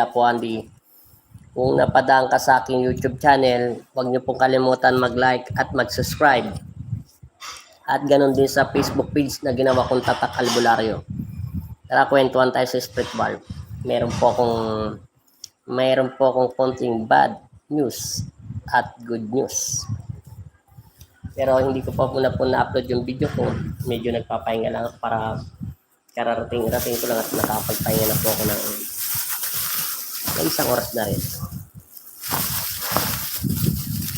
po Andy. Kung napadaan ka sa aking YouTube channel, huwag niyo pong kalimutan mag-like at mag-subscribe. At ganoon din sa Facebook page na ginawa kong Tatak Albularyo. Tara, kwentuhan tayo sa Street Bar. Meron po akong konting bad news at good news. Pero hindi ko pa muna po na-upload yung video ko. Medyo nagpapahinga lang para kararating ko lang at nakapagpahinga na po ako ng isang oras na rin.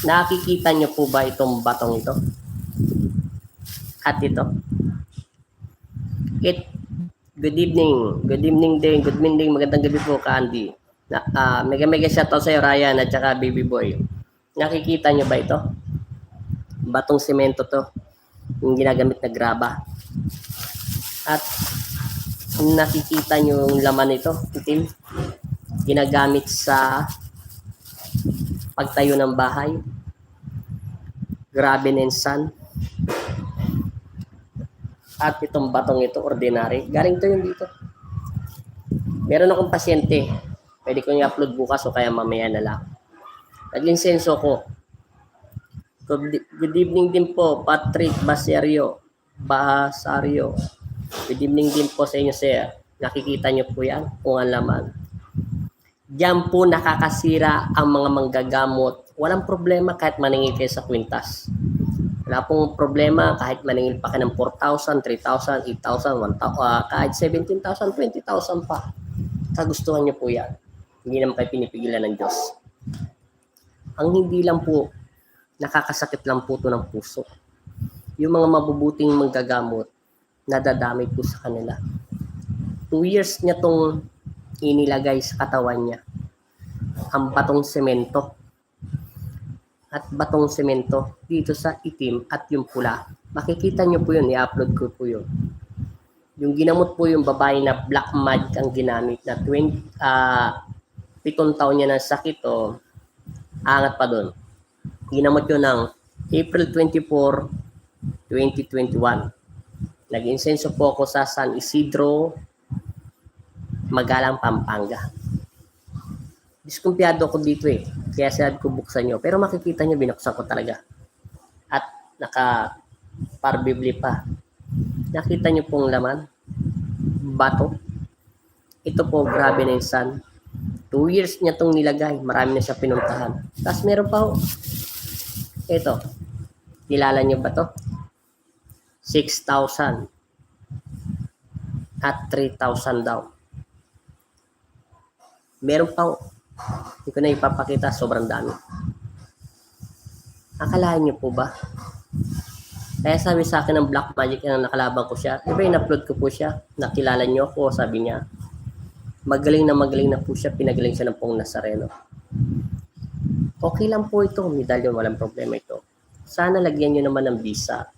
Nakikita niyo po ba itong batong ito? At ito? Good evening. Good evening din. Good evening. Magandang gabi po, Candy. Mega shoutout sa'yo, Ryan, at saka Baby Boy. Nakikita niyo ba ito? Batong semento to. Yung ginagamit na graba. At nakikita niyo yung laman nito, itim. Ginagamit sa pagtayo ng bahay. Grabe and San. At itong batong ito, ordinary. Galing to yung dito. Meron akong pasyente. Pwede ko i-upload bukas o kaya mamaya na lang. Nag-insenso ko. Good evening din po, Patrick Basario. Good evening din po sa inyo, sir. Nakikita niyo po yan kung ang laman. Diyan po nakakasira ang mga manggagamot. Walang problema kahit maningil kayo sa kwintas. Wala pong problema kahit maningil pa kayo ng 4,000, 3,000, 8,000, 1,000, kahit 17,000, 20,000 pa. Kagustuhan niyo po yan. Hindi naman kayo pinipigilan ng Diyos. Ang hindi lang po, nakakasakit lang po ito ng puso. Yung mga mabubuting manggagamot, nadadamay po sa kanila. 2 years niya itong inilagay sa katawan niya. Ang batong semento. At batong semento dito sa itim at yung pula. Makikita nyo po yun, i-upload ko po yun. Yung ginamot po yung babae na black magic ang ginamit na 7 taon niya ng sakit o angat pa doon. Ginamot yun ng April 24, 2021. Nag-insenso po ako sa San Isidro, Magalang, Pampanga. Diskumpiyado ko dito eh. Kaya sabi ko buksan nyo. Pero makikita nyo, binuksan ko talaga. At naka-parbibli pa. Nakita nyo pong laman. Bato. Ito po, grabe na yung San. 2 years niya itong nilagay. Marami na siya pinuntahan. Tapos meron pa ho. Ito. Kilala nyo ba to? 6,000. At 3,000 daw. Meron pa ho. Hindi ko na ipapakita, sobrang dami. Akalain niyo po ba? Kaya sabi sa akin ng Black Magic na nakalaban ko siya, diba in-upload ko po siya, nakilala niyo ako, sabi niya, magaling na po siya, pinagaling siya ng Pong Nazareno. Okay lang po ito, medalyon, walang problema ito. Sana lagyan niyo naman ng visa.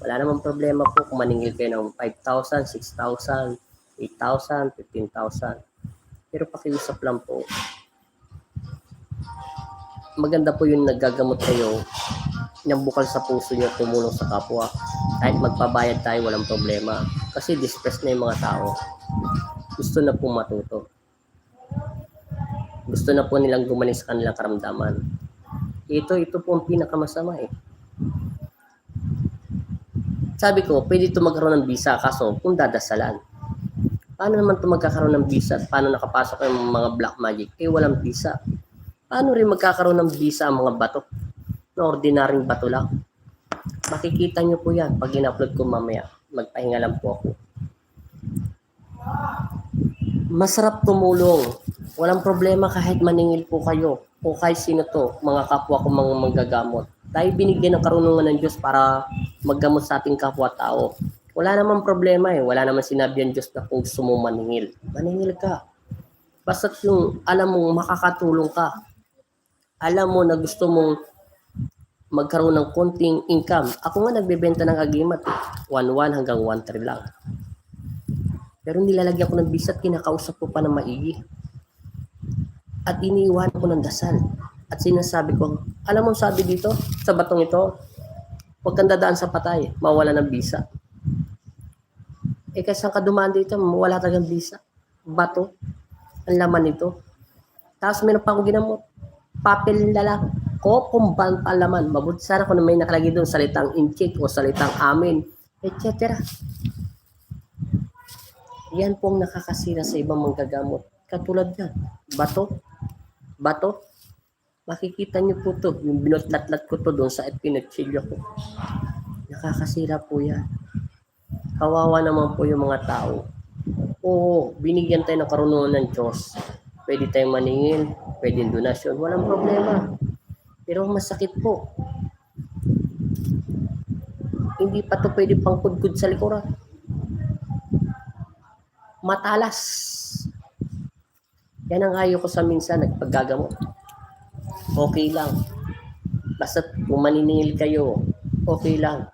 Wala namang problema po kung maningil kayo ng 5,000, 6,000, 8,000, 15,000. Pero pakiusap lang po. Maganda po yung nagagamot kayo ng bukal sa puso nyo, tumulong sa kapwa. Kahit magpabayad tayo, walang problema. Kasi distress na yung mga tao. Gusto na po matuto. Gusto na po nilang gumaling sa kanilang karamdaman. Ito po ang pinakamasama eh. Sabi ko, pwede ito magkaroon ng visa, kaso kung dadasalan. Paano naman ito magkakaroon ng visa at paano nakapasok yung mga black magic? Eh, walang visa. Paano rin magkakaroon ng visa ang mga bato? Na ordinaryong bato lang. Makikita nyo po yan pag in-upload ko mamaya. Magpahinga lang po ako. Masarap tumulong. Walang problema kahit maningil po kayo. O kahit sino to, mga kapwa ko mga manggagamot. Tayo binigyan ng karunungan ng Diyos para maggamot sa ating kapwa-tao. Wala namang problema eh. Wala namang sinabi ang Diyos na kung gusto mo maningil. Maningil ka. Basta yung alam mong makakatulong ka. Alam mo na gusto mong magkaroon ng konting income. Ako nga nagbebenta ng agimat. 1,1 hanggang 1,3 lang. Pero nilalagyan ko ng visa at kinakausap ko pa ng maigi. At iniiwan ko ng dasal. At sinasabi ko, alam mo sabi dito, sa batong ito, huwag kang dadaan sa patay, mawala ng visa. Eh kasi ka dumaan dito, wala talagang visa. Bato, ang laman nito. Tapos meron pa akong ginamot. Papel na lang. Kokumban palaman. Mabuti sana kung may nakalagay doon salitang inchik o salitang amin, etc. Yan pong nakakasira sa ibang manggagamot. Katulad yan. Bato. Makikita niyo po to. Yung binutlat-lat ko to doon sa epinotsilyo ko. Nakakasira po yan. Kawawa naman po yung mga tao. Oo, binigyan tayo ng karunungan ng Diyos. Pwede tayong maningil, pwedeng donasyon, walang problema. Pero masakit po. Hindi pa to pwede pangkudkud sa likuran. Matalas. Yan ang ayaw ko sa minsan, nagpaggagamot. Okay lang. Basta kung maniningil kayo, okay lang.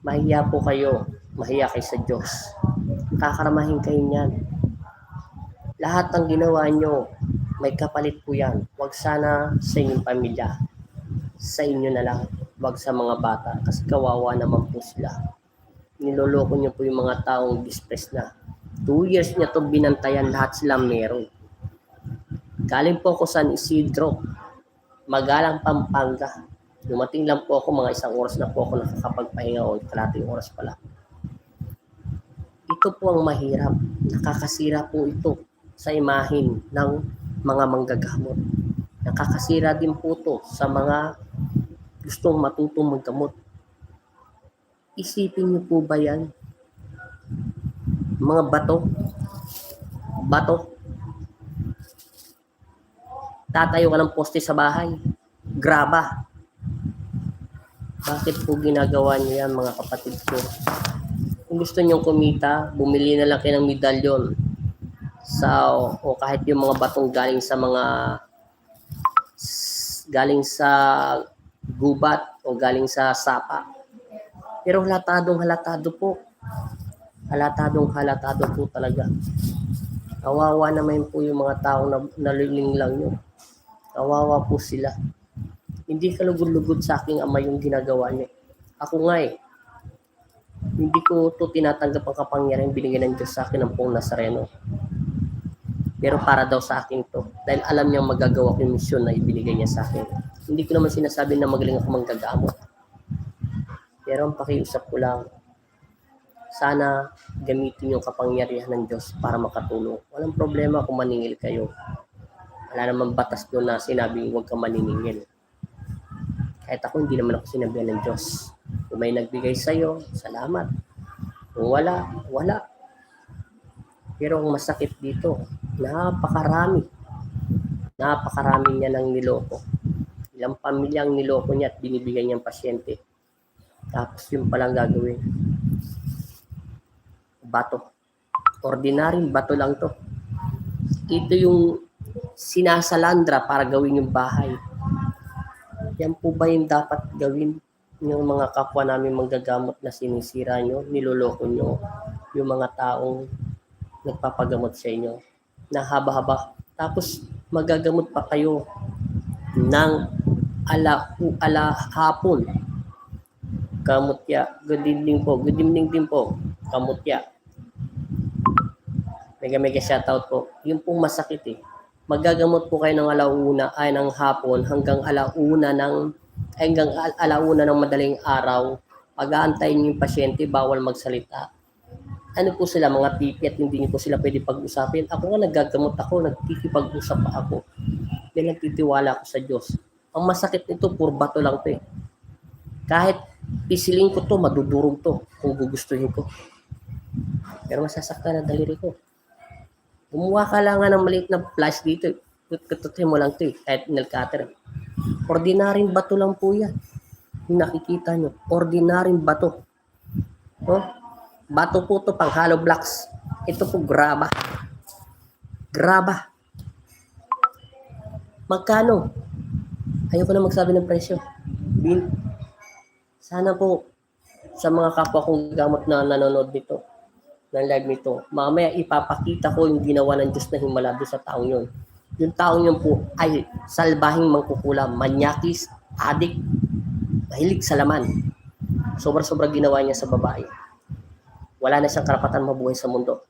Mahiya po kayo. Mahiya kayo sa Diyos. Kakaramahin kayo niyan. Lahat ng ginawa nyo, may kapalit po yan. Huwag sana sa inyong pamilya. Sa inyo na lang. Huwag sa mga bata. Kasi kawawa naman po sila. Niloloko nyo po yung mga taong distress na. 2 years niya itong binantayan. Lahat sila meron. Galing po ako sa San Isidro. Magalang, Pampanga. Dumating lang po ako, mga 1 oras na po ako nakakapagpahinga o kalating oras pala. Ito po ang mahirap. Nakakasira po ito sa imahin ng mga manggagamot. Nakakasira din po ito sa mga gustong matutong maggamot. Isipin niyo po ba yan? Mga bato. Tatayo ka ng poste sa bahay. Graba. Bakit po ginagawa niyo yan, mga kapatid ko? Kung gusto niyong kumita, bumili na lang kayo ng medalyon o kahit yung mga batong galing sa gubat o galing sa sapa. Pero halatado po. Halatado po talaga. Kawawa naman po yung mga taong naliling lang nyo. Kawawa po sila. Hindi kalugod-lugod sa aking ama yung ginagawa niya. Ako nga hindi ko to tinatanggap ang kapangyarihan binigyan ng Diyos sa akin ng Pong Nazareno. Pero para daw sa akin to. Dahil alam niyang magagawa ko yung misyon na ibinigay niya sa akin. Hindi ko naman sinasabi na magaling ako manggagamot. Pero ang pakiusap ko lang, sana gamitin yung kapangyarihan ng Diyos para makatulong. Walang problema kung maningil kayo. Wala namang batas doon na sinabing huwag kang maniningil. Kahit ako, hindi naman ako sinabihan ng Diyos. Kung may nagbigay sa'yo, salamat. Kung wala. Pero ang masakit dito, napakarami niya ng niloko. Ilang pamilyang niloko niya at binibigay niyang pasyente. Tapos yun palang gagawin. Bato. Ordinaryong bato lang to. Ito yung sinasalandra para gawin yung bahay. Yan po ba yung dapat gawin ng mga kapwa namin manggagamot na sinisira nyo, niloloko nyo, yung mga taong nagpapagamot sa inyo na haba-haba. Tapos magagamot pa kayo ng hapon. Kamutya. Good evening din po. Kamutya. Mega shoutout po. Yung pong masakit Magagamot po kayo ng ng hapon hanggang alauna ng madaling araw. Pag-aantayin niyo yung pasyente, bawal magsalita. Ano po sila, mga pipi at hindi niyo po sila pwede pag-usapin. Ako nga naggagamot ako, nagkikipag-usap pa ako. Dahil nagtitiwala ako sa Diyos. Ang masakit nito, puro bato lang to Kahit pisilin ko to, madudurog to kung gugustuhin ko. Pero masasaktan ang daliri ko. Kumuha ka lang ng maliit na flash dito. Tututin mo lang ito kahit nail cutter. Ordinaryong bato lang po yan. Yung nakikita nyo, ordinaryong bato. Bato po ito pang hollow blocks. Ito po graba. Magkano? Ayoko na magsabi ng presyo. Sana po sa mga kapwa kong gamot na nanonood nito, ng live nito, mamaya ipapakita ko yung ginawa ng Diyos na himala doon sa taong yun. Yung taong yun po ay salbahing mangkukulam, manyakis, adik, mahilig sa laman. Sobra-sobra ginawa niya sa babae. Wala na siyang karapatan mabuhay sa mundo.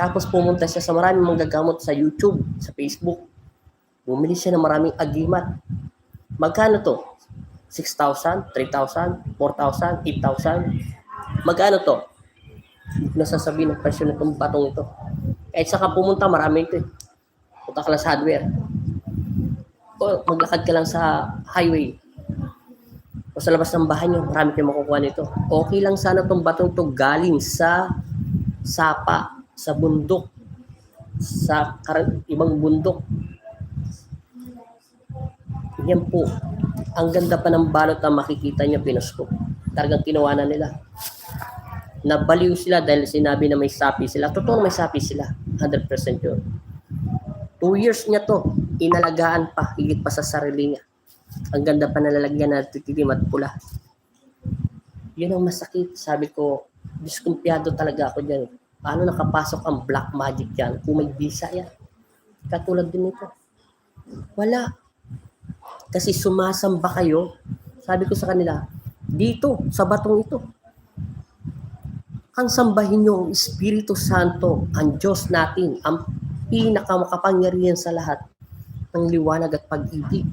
Tapos pumunta siya sa maraming manggagamot sa YouTube, sa Facebook. Bumili siya ng maraming agimat. Magkano to? 6,000, 3,000, 4,000, 8,000. Magkano to? Hindi ko nasasabihin ng presyo nitong batong ito. Kahit saka pumunta, marami ito eh. Punta ka lang sa hardware. O maglakad ka lang sa highway. O sa labas ng bahay nyo, marami kayong makukuha nito. Okay lang sana itong batong ito galing sa sapa, sa bundok, sa ibang bundok. Yan po. Ang ganda pa ng balot na makikita niya, pinusko. Talagang kinuha na nila. Nabaliw sila dahil sinabi na may sapi sila. Totoo na may sapi sila. 100% yun. 2 years niya to. Inalagaan pa. Higit pa sa sarili niya. Ang ganda pa nalalagyan na tititim at pula. Yun ang masakit. Sabi ko, diskumpiyado talaga ako dyan. Paano nakapasok ang black magic yan? Kung may visa yan. Katulad din ito. Wala. Kasi sumasamba kayo. Sabi ko sa kanila, dito, sa batong ito. Ang sambahin nyo ang Espiritu Santo, ang Diyos natin, ang pinakamakapangyarihan sa lahat ng liwanag at pag-ibig.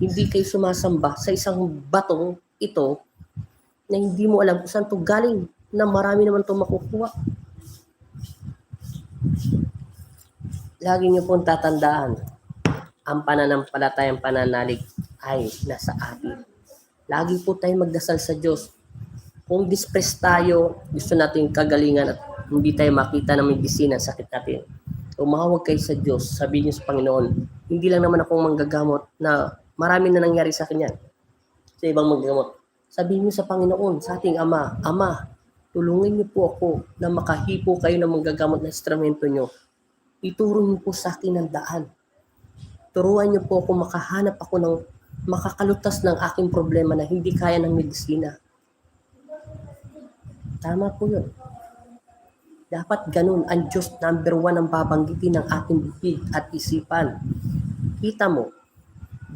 Hindi kayo sumasamba sa isang batong ito na hindi mo alam kung saan ito galing, na marami naman ito makukuha. Lagi nyo pong tatandaan, ang pananampalatayang pananalig ay nasa atin. Lagi po tayo magdasal sa Diyos. Kung distress tayo, gusto natin kagalingan at hindi tayo makita ng medisina sa sakit natin, tumawag kayo sa Diyos, sabihin niyo sa Panginoon, hindi lang naman akong manggagamot na marami na nangyari sa akin yan, sa ibang manggagamot. Sabihin niyo sa Panginoon, sa ating Ama, Ama, tulungan niyo po ako na makahipo kayo ng manggagamot na instrumento niyo. Ituro niyo po sa akin ang daan. Turuan niyo po ako makahanap ako ng makakalutas ng aking problema na hindi kaya ng medisina. Tama po yun. Dapat ganun. Ang Diyos number 1 ang babanggitin ng ating bibig at isipan. Kita mo,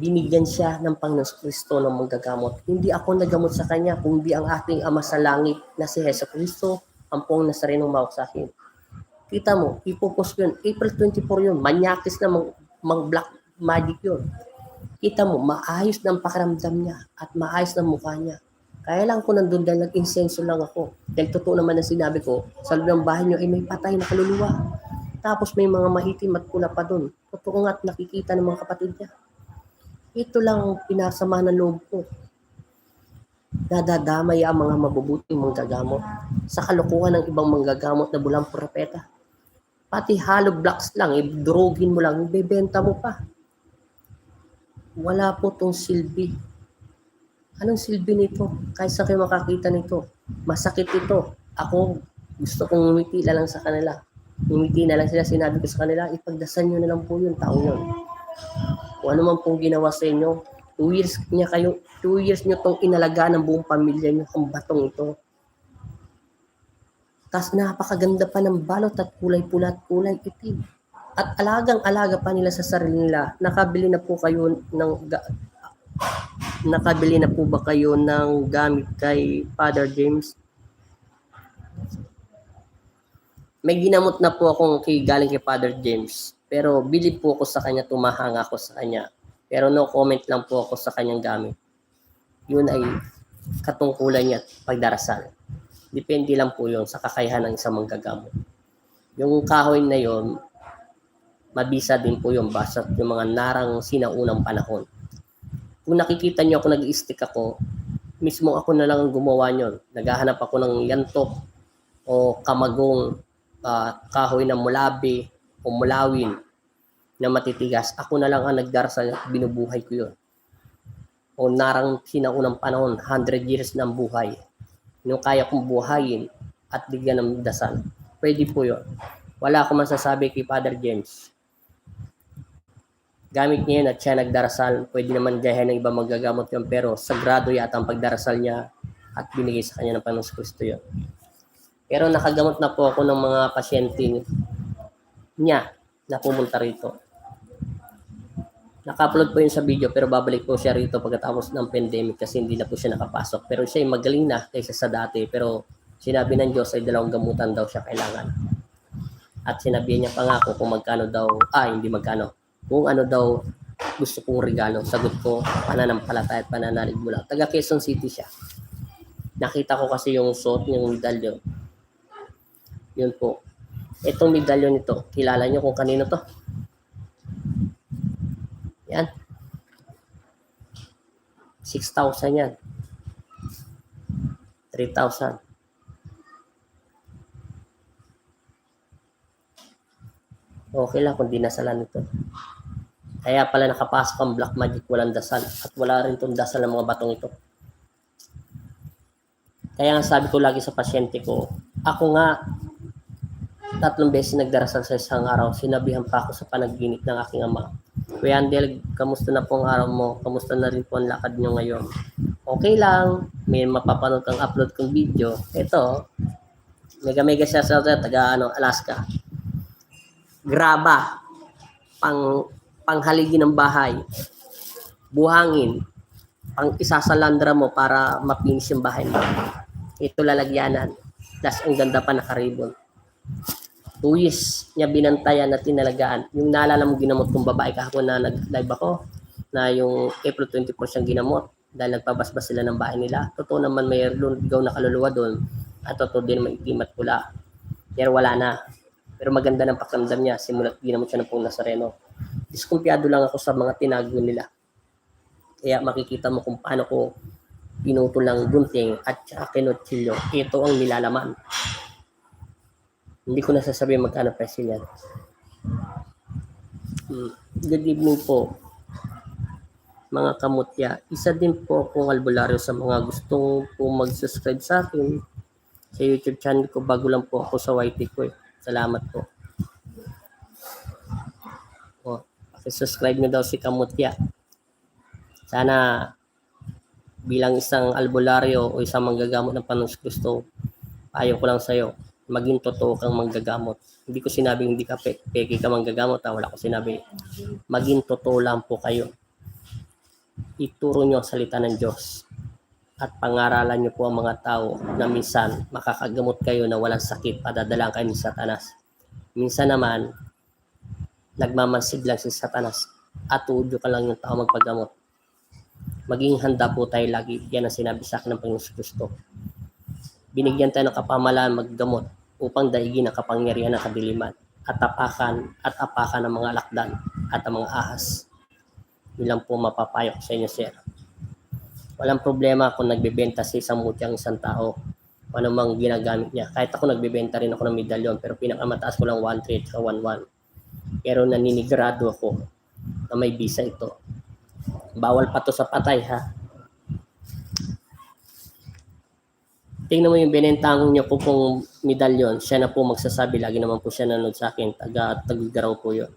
binigyan siya ng Panginoon Kristo ng manggagamot. Hindi ako nagamot sa Kanya, kundi ang ating Ama sa langit na si Hesus Kristo, ang pong Nazarenong mawag sa akin. Kita mo, ipopost yun. April 24 yun. Manyakis na black magic yun. Kita mo, maayos ng pakiramdam niya at maayos ng mukha niya. Kaya lang ko nandun dahil nag-insenso lang ako. Dahil totoo naman ang sinabi ko, sa loob ng bahay niyo ay may patay na kaluluwa. Tapos may mga mahitim at pula pa dun. Totoo nga at nakikita ng mga kapatid niya. Ito lang ang pinasama ng loob ko. Nadadamay ang mga mabubuting manggagamot sa kalokohan ng ibang manggagamot na bulang propeta. Pati hollow blocks lang, idurugin mo lang, ibebenta mo pa. Wala po tong silbi. Anong silbi nito? Kahit sa kayo makakita nito. Masakit ito. Ako, gusto kong ngumiti na lang sa kanila. Ngumiti na lang sila, sinabi ko sa kanila, ipagdasal nyo na lang po yun, taong yun. Kung ano man pong ginawa sa inyo, 2 years nyo tong inalagaan ng buong pamilya nyo, ang batong ito. Tapos napakaganda pa ng balot at kulay pula at kulay itim. At alagang-alaga pa nila sa sarili nila. Nakabili na po ba kayo ng gamit kay Father James? May ginamot na po akong galing kay Father James. Pero bilib po ako sa kanya, tumahanga ako sa kanya. Pero no comment lang po ako sa kanyang gamit. Yun ay katungkulan niya at pagdarasal. Depende lang po yun sa kakayahan ng isang manggagamot. Yung kahoy na yun, mabisa din po yung basta yung mga narang sinaunang panahon. Kung nakikita niyo ako nag-i-stick ako, mismo ako na lang ang gumawa niyon. Naghahanap ako ng yantok o kamagong kahoy na mulabi o mulawin na matitigas. Ako na lang ang nagdarasal at binubuhay ko yun. O narang sinaunang panahon, 100 years ng buhay. Yung kaya kong buhayin at bigyan ng dasal. Pwede po yun. Wala akong masasabi kay Father James. Gamit niya yun at siya nagdarasal. Pwede naman gayahin ng iba magagamot yun, pero sagrado yata ang pagdarasal niya at binigay sa kanya ng Panginoon Kristo yun. Pero nakagamot na po ako ng mga pasyente niya na pumunta rito. Naka-upload po yun sa video, pero babalik po siya rito pagkatapos ng pandemic kasi hindi na po siya nakapasok. Pero siya ay magaling na kaysa sa dati, pero sinabi ng Diyos ay 2 gamutan daw siya kailangan. At sinabihan niya pa nga ako kung magkano daw, hindi magkano, kung ano daw gusto kong regalo. Sagot ko, pananampalataya at pananalig mula. Taga Quezon City siya. Nakita ko kasi yung suot niyang medalyon. Yun po. Itong medalyon nito, kilala niyo kung kanino to? Yan. 6,000 yan. 3,000. Okay lang kung dinasalan ito. Kaya pala nakapasok ang black magic, walang dasal. At wala rin itong dasal ng mga batong ito. Kaya nga sabi ko lagi sa pasyente ko, ako nga, 3 beses nagdarasal sa isang araw. Sinabihan pa ako sa panaginip ng aking ama. Kuya Andel, kamusta na po ang araw mo? Kamusta na rin po ang lakad nyo ngayon? Okay lang. May mapapanood kang upload kong video. Ito, mega siya sa taga Alaska. Graba, panghaligi ng bahay, buhangin, pang isasalandra mo para mapinis yung bahay mo. Ito lalagyanan. Das ang ganda pa nakaribon. 2 years niya binantayan at tinalagaan. Yung naalala mo ginamot kong babae kahapon na nag-live ako, na yung April 24 siyang ginamot dahil nagpabasbas sila ng bahay nila. Totoo naman may ligaw na kaluluwa doon at totoo din may itim at pula. Pero wala na. Pero maganda ng pakiramdam niya simula't ginamot siya ng Pong Nazareno. Diskumpiyado lang ako sa mga tinago nila. Kaya makikita mo kung paano ko pinutol ng gunting at saka kinutsilyo. Ito ang nilalaman. Hindi ko nasasabi magkano presyo yan. Good evening po, mga kamutya. Isa din po akong albularyo sa mga gustong po mag-subscribe sa akin sa YouTube channel ko. Bago lang po ako sa YT ko eh. Salamat po. Subscribe nyo daw si Kamutya. Sana bilang isang albularyo o isang manggagamot ng Panginoong Kristo, payo ko lang sa'yo, maging totoo kang manggagamot. Hindi ko sinabing hindi ka peke ka manggagamot. Wala ko sinabi. Maging totoo lang po kayo. Ituro nyo ang salita ng Diyos. At pangaralan nyo po ang mga tao na minsan makakagamot kayo na walang sakit, padadalang kayo ni Satanas. Minsan naman, nagmamansid lang si Satanas at tuudyo ka lang yung tao magpagamot. Maging handa po tayo lagi. Yan ang sinabi sa akin ng Panginoong Kristo. Binigyan tayo ng kapamahalaan maggamot upang daigin ang kapangyarihan ng kadiliman at apakan ng mga alakdan at ang mga ahas. Yun lang po mapapayo ko sa inyo, sir. Walang problema kung nagbebenta sa isang mutyang isang tao o anumang ginagamit niya. Kahit ako nagbebenta rin ako ng medalyon, pero pinakamataas ko lang 1.3 at 1.1. Pero naninigrado ako na may visa ito. Bawal pa to sa patay, ha? Tingnan mo yung binentahan niya po pong medalyon. Siya na po magsasabi. Lagi naman po siya nanood sa akin. Taga-Tagigaraw po yun.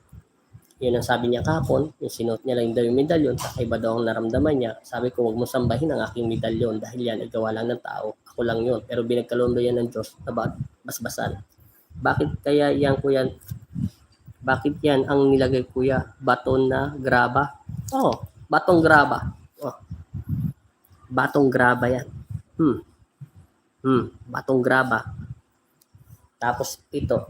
Yun ang sabi niya kahapon. Yung sinuot niya lang daw yung medalyon. Kakaiba daw ang naramdaman niya. Sabi ko, huwag mo sambahin ang aking medalyon dahil yan ay gawa lang ng tao. Ako lang yun. Pero binagkalondo yan ng Diyos na basbasan. Bakit kaya yan, kuya? Bakit yan ang nilagay, kuya? Baton na graba? Batong graba. Batong graba yan. Batong graba. Tapos ito,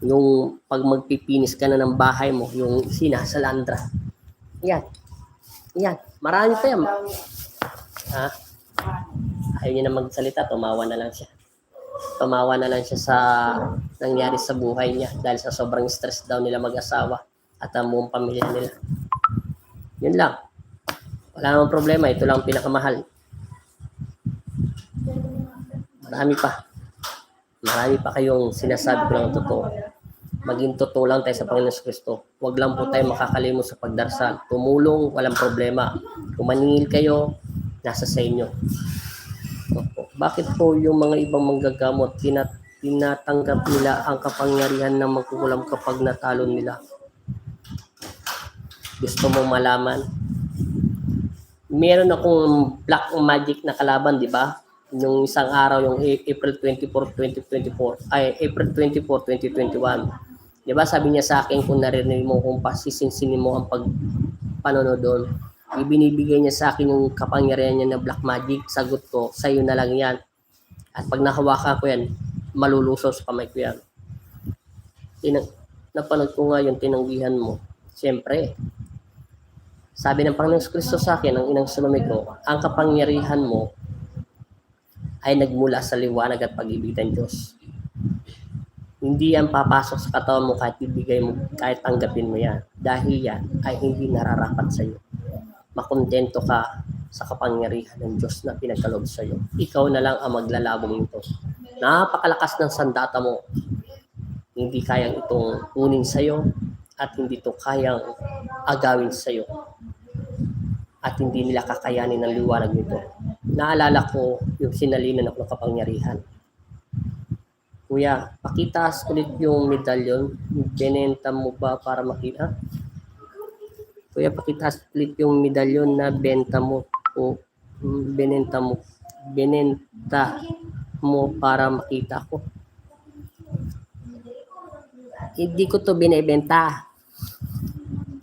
yung pag magpipinis ka na ng bahay mo, yung sinasalandra. Yan. Marami pa yan. Ha? Ayaw niya na magsalita, tumawa na lang siya. Tumawa na lang siya sa nangyari sa buhay niya dahil sa sobrang stress daw nila mag-asawa at ang buong pamilya nila. Yun lang. Wala namang problema. Ito lang pinakamahal. Marami pa kayong sinasabi ko lang totoo. Maging totoo lang tayo sa Panginoon Kristo. Huwag lang po tayo makakalimot sa pagdarasal. Tumulong, walang problema. Kung maningil kayo, nasa sa inyo. Bakit po yung mga ibang manggagamot tinatanggap nila ang kapangyarihan ng magkukulam kapag natalo nila? Gusto mo malaman? Meron akong black magic na kalaban, di ba? Nung isang araw, yung April 24, 2024, April 24, 2021. Di ba sabi niya sa akin, kung narinig mo, kung pasisinsinin mo ang panonood doon, ibinibigay niya sa akin yung kapangyarihan niya na black magic. Sagot ko, sa'yo na lang yan. At pag nahawakan ko yan, malulusaw sa kamay ko yan. napanood ko nga yung tinanggihan mo. Siyempre, sabi ng Panginoon Kristo sa akin, ang inang Salome ko, ang kapangyarihan mo ay nagmula sa liwanag at pag-ibig ng Diyos. Hindi yan papasok sa katawan mo kahit ibigay mo, kahit tanggapin mo yan. Dahil yan ay hindi nararapat sa iyo. Makontento ka sa kapangyarihan ng Diyos na pinagkaloob sa iyo. Ikaw na lang ang maglalabong nito. Napakalakas ng sandata mo. Hindi kayang itong kunin sa iyo at hindi ito kayang agawin sa iyo. At hindi nila kakayanin ng liwanag nito. Naalala ko yung sinalinan ako ng kapangyarihan. Kuya, pakitaas ulit yung medalyon. Benenta mo ba para makita? Kuya, pakitaas ulit yung medalyon na benta mo o benenta mo para makita ko. Hindi ko to binebenta.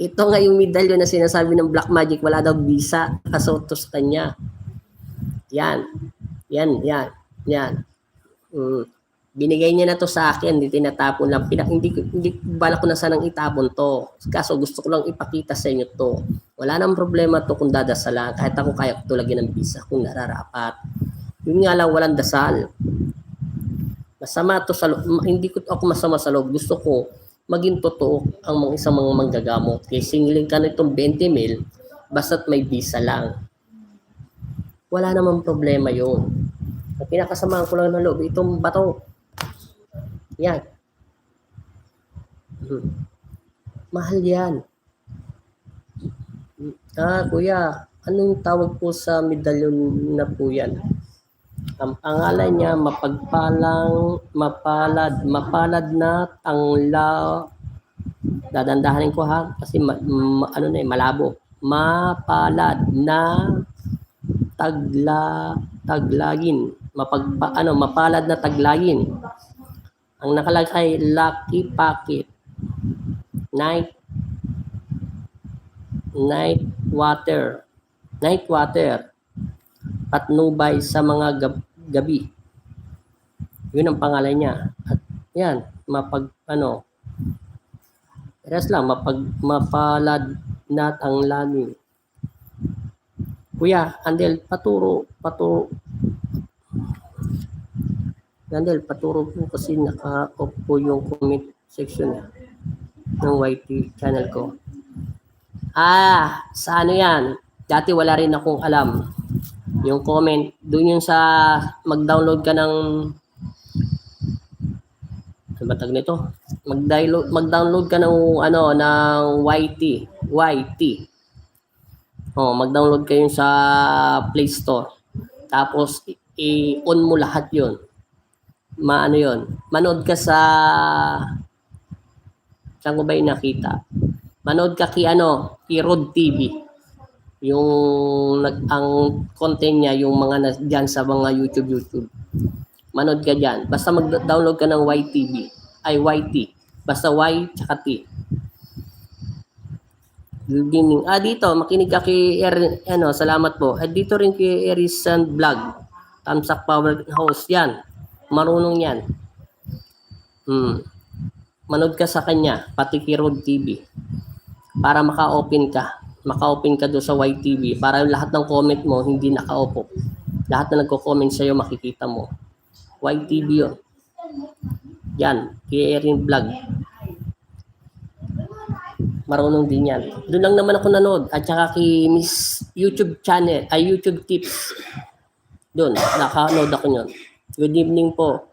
Ito nga yung medalyon na sinasabi ng Black Magic, wala daw visa, kasuto sa kanya. Yan. Binigay niya na to sa akin, hindi tinatapon lang. Hindi bala ko na sanang itapon to. Kaso gusto ko lang ipakita sa inyo to. Wala nang problema to kung dadasalan. Kahit ako kaya ko to lagyan ng visa kung nararapat. Yun nga lang, walang dasal. Masama to sa loob. Hindi ko ako masama sa loob. Gusto ko maging totoo ang mga isang mga manggagamot. Kaya singiling ka na itong 20 mil, basta't may visa lang. Wala namang problema yun. Ang pinakasamaan ko lang ng loob, itong bato. Yan. Mahal yan. Kuya, anong tawag po sa medalyon na po yan? Ang pangalan niya, mapalad na dadandahanin ko ha, kasi malabo. Mapalad na taglagin. Mapalad na taglagin. Ang nakalagay, Lucky Pocket. Night water. Patnubay sa mga gabi. Yun ang pangalan niya. At yan, mapalad na ang langit. Kuya, Andel, paturo po kasi naka-off po yung comment section ng YT channel ko. Sa ano yan? Dati wala rin akong alam. Yung comment, doon yung sa mag-download ka ng mag-download ka ng ng YT. Mag-download kayo sa Play Store. Tapos i-on mo lahat 'yon. Manood ka sa saan ko ba nakita? Manood ka kay Rod TV. Yung ang content niya yung mga diyan sa mga YouTube. Manood ka diyan. Basta mag-download ka ng YT. Basta Y tsaka T. Good evening. Dito makinig ka kay salamat po. Dito rin kay Erisan Vlog. Tamsak Power Host yan. Marunong yan. Manood ka sa kanya, pati kay Rod TV. Para maka-open ka doon sa YTV para lahat ng comment mo hindi naka-opo. Lahat na nagko-comment sa iyo makikita mo. YTV 'yon. Yan, kay Erin Vlog. Marunong din yan. Doon lang naman ako nanood at saka kay Miss YouTube channel, YouTube Tips. Doon, naka-nood ako niyon. Good evening po.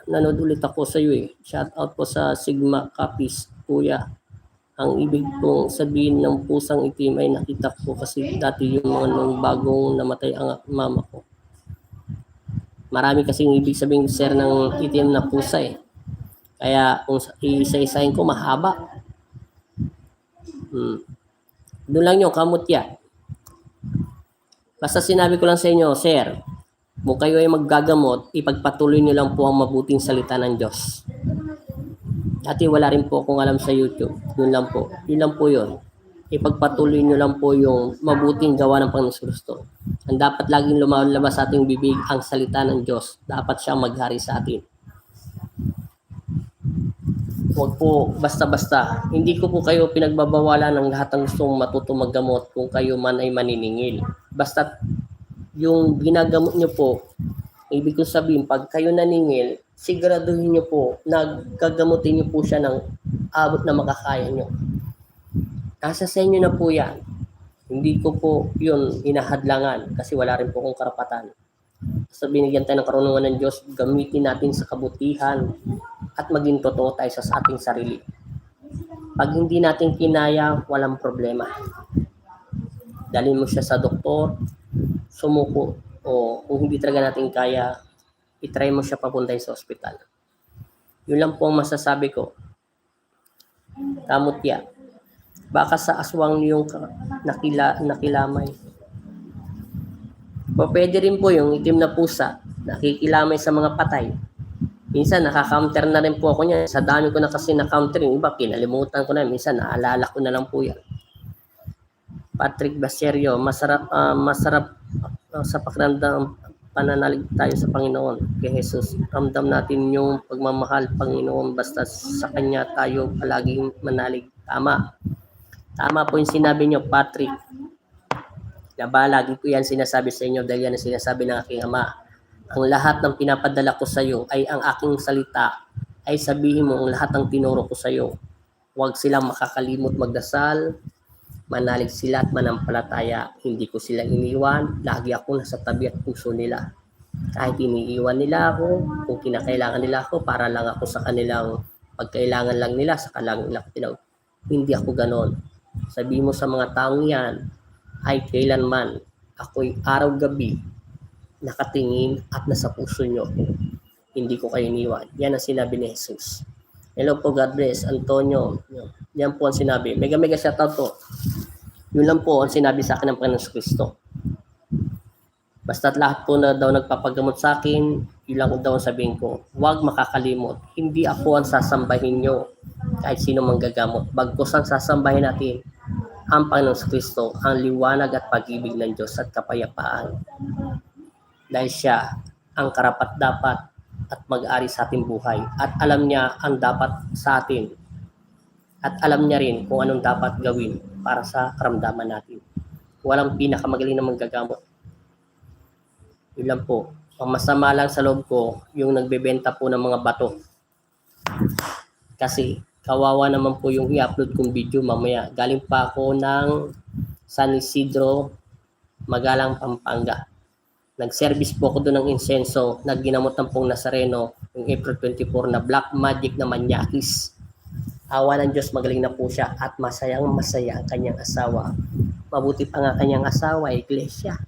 Nanood ulit ako sa iyo eh. Shout out po sa Sigma Copies, kuya. Ang ibig kong sabihin ng pusang itim ay nakita ko kasi dati yung mga nung bagong namatay ang mama ko. Marami kasing ibig sabihin sir ng itim na pusa eh. Kaya kung isa-isahin ko mahaba. Doon lang yung kamutya. Basta sinabi ko lang sa inyo, sir, kung kayo ay maggagamot, ipagpatuloy nyo lang po ang mabuting salita ng Diyos. Dati wala rin po akong alam sa YouTube. Yun lang po. Yun lang po yun. Ipagpatuloy nyo lang po yung mabuting gawa ng Panginoon Kristo. Ang dapat laging lumalabas sa ating bibig ang salita ng Diyos. Dapat siyang maghari sa atin. Huwag po basta-basta. Hindi ko po kayo pinagbabawalan ng lahat ng gustong matuto maggamot kung kayo man ay maniningil. Basta yung ginagamot nyo po, ibig ko sabihin, pag kayo naningil, siguraduhin nyo po na gagamutin nyo po siya ng abot na makakaya nyo. Nasa sa inyo na po yan. Hindi ko po yun inahadlangan kasi wala rin po akong karapatan. Basta binigyan tayo ng karunungan ng Diyos, gamitin natin sa kabutihan at maging totoo tayo sa ating sarili. Pag hindi natin kinaya, walang problema. Dalhin mo siya sa doktor, sumuko, o kung hindi talaga natin kaya, itry mo siya papuntahin sa ospital. Yun lang po ang masasabi ko. Kamutya. Baka sa aswang yung nakilamay. O pwede rin po yung itim na pusa, nakikilamay sa mga patay. Minsan naka-counter na rin po ako niyan. Sa dami ko na kasi na-counter, yung iba kinalimutan ko na. Minsan naalala ko na lang po yan. Patrick Baserio, masarap sa pakiramdam pananalig tayo sa Panginoon. Kay Jesus, ramdam natin yung pagmamahal Panginoon basta sa Kanya tayo palaging manalig. Tama po yung sinabi nyo, Patrick. Lagi ko yan sinasabi sa inyo dahil yan ang sinasabi ng aking Ama. Ang lahat ng pinapadala ko sa iyo ay ang aking salita. Ay sabihin mo ang lahat ng tinuro ko sa iyo. Huwag silang makakalimot magdasal, manalig sila at manampalataya. Hindi ko sila iniwan. Lagi ako nasa tabi at puso nila. Kahit iniiwan nila ako, kung kinakailangan nila ako, para lang ako sa kanilang pagkailangan lang nila, sa kanilang tinawag. Hindi ako ganon. Sabi mo sa mga taong yan, ay kailanman ako'y araw-gabi nakatingin at nasa puso nyo. Hindi ko kayo iniwan. Yan ang sinabi ni Jesus. Hello po, God bless. Antonio. Yan po ang sinabi. Mega shoutout po. Yun lang po ang sinabi sa akin ng Panginoon Kristo. Basta't lahat po na daw nagpapagamot sa akin, yun lang daw ang sabihin ko. Huwag makakalimot. Hindi ako ang sasambahin nyo kahit sino manggagamot. Bagkus ang sasambahin natin ang Panginoon Kristo, ang liwanag at pag-ibig ng Diyos at kapayapaan. Dahil siya ang karapat-dapat at mag-ari sa ating buhay. At alam niya ang dapat sa atin. At alam niya rin kung anong dapat gawin para sa karamdaman natin. Walang pinakamagaling na manggagamot. Yun lang po. Ang masama lang sa loob ko, yung nagbebenta po ng mga bato. Kasi kawawa naman po yung i-upload kong video mamaya. Galing pa ako ng San Isidro, Magalang, Pampanga. Nag-service po ako doon ng insenso na ginamot ng pong Nazareno yung April 24 na black magic na manyakis. Awa ng Diyos, magaling na po siya at masayang masaya ang kanyang asawa. Mabuti pa nga kanyang asawa, iglesia.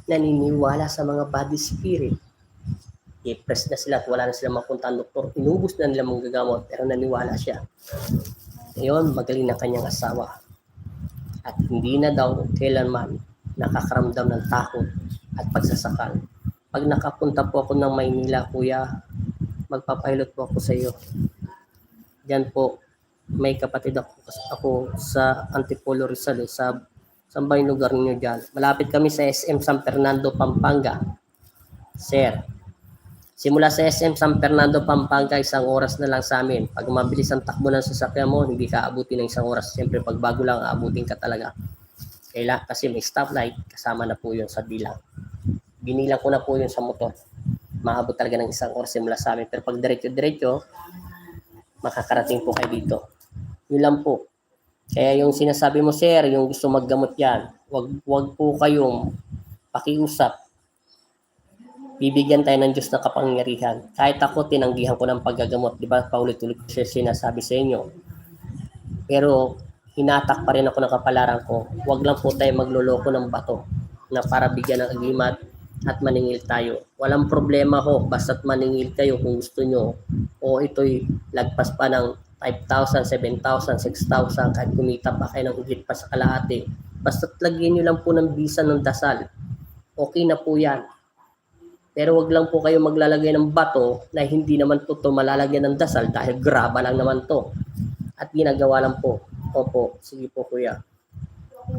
Naniniwala sa mga body spirit. I-press na sila at wala na sila mapunta ang doktor. Inubos na nila manggagamot pero naniwala siya. Ngayon, magaling na kanyang asawa. At hindi na daw kailanman nakakaramdam ng takot at pagsasakal. Pag nakapunta po ako ng Maynila, kuya, magpapahilot po ako sa iyo. Diyan po, may kapatid ako sa Antipolo Rizal, sa saan yung lugar niyo dyan? Malapit kami sa SM San Fernando, Pampanga. Sir, simula sa SM San Fernando, Pampanga, 1 oras na lang sa amin. Pag mabilis ang takbo ng sasakyan mo, hindi ka abutin ng 1 oras. Siyempre, pag bago lang, aabutin ka talaga. Kasi may stoplight, kasama na po yun sa bilang. Binilang ko na po yun sa motor. Maabot talaga ng 1 oras simula sa amin. Pero pag diretso-diretso, makakarating po kayo dito. Yun lang po. Kaya yung sinasabi mo, sir, yung gusto maggamot yan, wag po kayong pakiusap. Bibigyan tayo ng Diyos ng kapangyarihan. Kahit ako, tinanggihan ko ng paggagamot. Di ba? Paulit-ulit ko siya sinasabi sa inyo. Pero, hinatak pa rin ako ng kapalaran ko. Huwag lang po tayo magloloko ng bato na para bigyan ng agimat at maningil tayo. Walang problema ho. Basta't maningil kayo kung gusto nyo. O ito'y lagpas pa ng 5,000, 7,000, 6,000, kahit kumita pa kayo ng higit pa sa kalahati. Basta't lagyan nyo lang po ng bisa ng dasal. Okay na po yan. Pero wag lang po kayo maglalagay ng bato na hindi naman po ito malalagyan ng dasal dahil graba lang naman to. At ginagawa lang po. Opo, sige po kuya.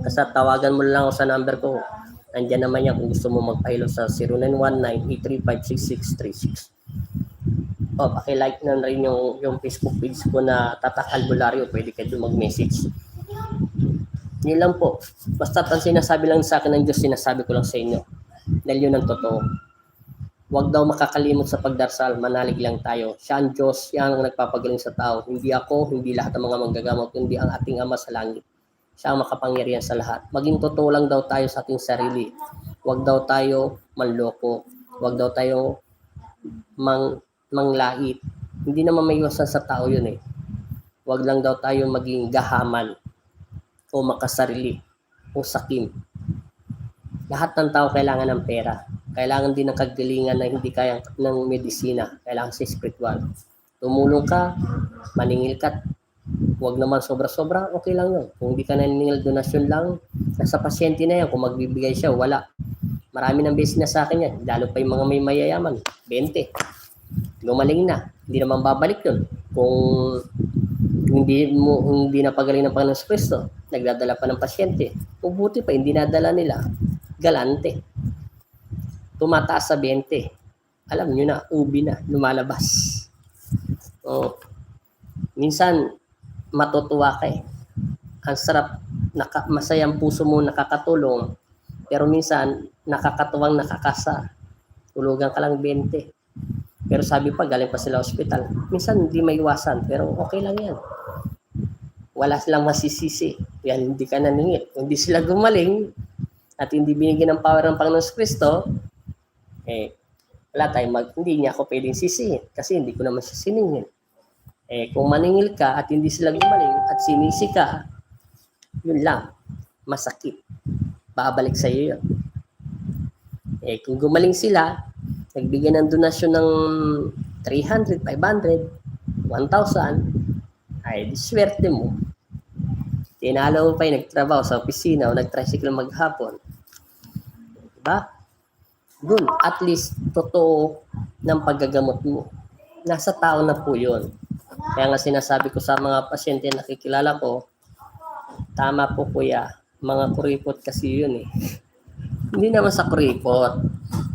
Kasi tawagan mo lang ako sa number ko. Nandiyan naman yan kung gusto mo magpahilo sa 0919-835-6636. paki-like na rin yung Facebook page ko na Tatak Albularyo, pwede kayo doon mag-message. Yun lang po. Basta ang sinasabi lang sa akin ng Diyos, sinasabi ko lang sa inyo. Dahil yun ang totoo. Huwag daw makakalimot sa pagdarasal, manalig lang tayo. Siya ang Diyos, siya ang nagpapagaling sa tao. Hindi ako, hindi lahat ng mga manggagamot, kundi ang ating Ama sa langit. Siya ang makapangyarihan sa lahat. Maging totoo lang daw tayo sa ating sarili. Huwag daw tayo manloko. Huwag daw tayo manglait. Hindi naman maiwasan sa tao yun eh. Huwag lang daw tayo maging gahaman o makasarili o sakim. Lahat ng tao kailangan ng pera. Kailangan din ng kagalingan na hindi kaya ng medisina. Kailangan sa spiritual. Tumulong ka, maningil ka. Huwag naman sobra-sobra, okay lang yun. Kung hindi ka naniningil, donasyon lang. Nasa pasyente na yan. Kung magbibigay siya, wala. Marami ng beses na sa akin yan. Lalo pa yung mga may mayayaman. 20. Gumaling na. Hindi naman babalik yun. Kung hindi na pagaling ng Panginoon Kristo, nagdadala pa ng pasyente. Mabuti pa, hindi nadala nila. Galante. Tumataas sa 20. Alam nyo na, ubi na, lumalabas. Minsan, matutuwa ka eh. Ang sarap, masayang puso mo nakakatulong, pero minsan, nakakatuwang nakakasa. Tulugan ka lang 20. Pero sabi pa, galing pa sila ospital. Minsan, hindi maiwasan, pero okay lang yan. Wala silang masisisi. Yan, hindi ka naningit. Kung hindi sila gumaling, at hindi binigyan ng power ng Panginoon Kristo, wala tayong hindi niya ako pwedeng sisihin kasi hindi ko naman siya siningil. Kung maningil ka at hindi sila gumaling at sinisi ka, yun lang, masakit. Babalik sa iyo yun. Kung gumaling sila, nagbigay ng donasyon ng 300, 500, 1,000, ay diswerte mo. Tinalo mo pa yung nagtrabaho sa opisina o nag-tricycle maghapon. Diba? Doon, at least, totoo ng paggagamot mo. Nasa tao na po yun. Kaya nga sinasabi ko sa mga pasyente na nakikilala ko, tama po kuya, mga kuripot kasi yun eh. Hindi naman sa kuripot.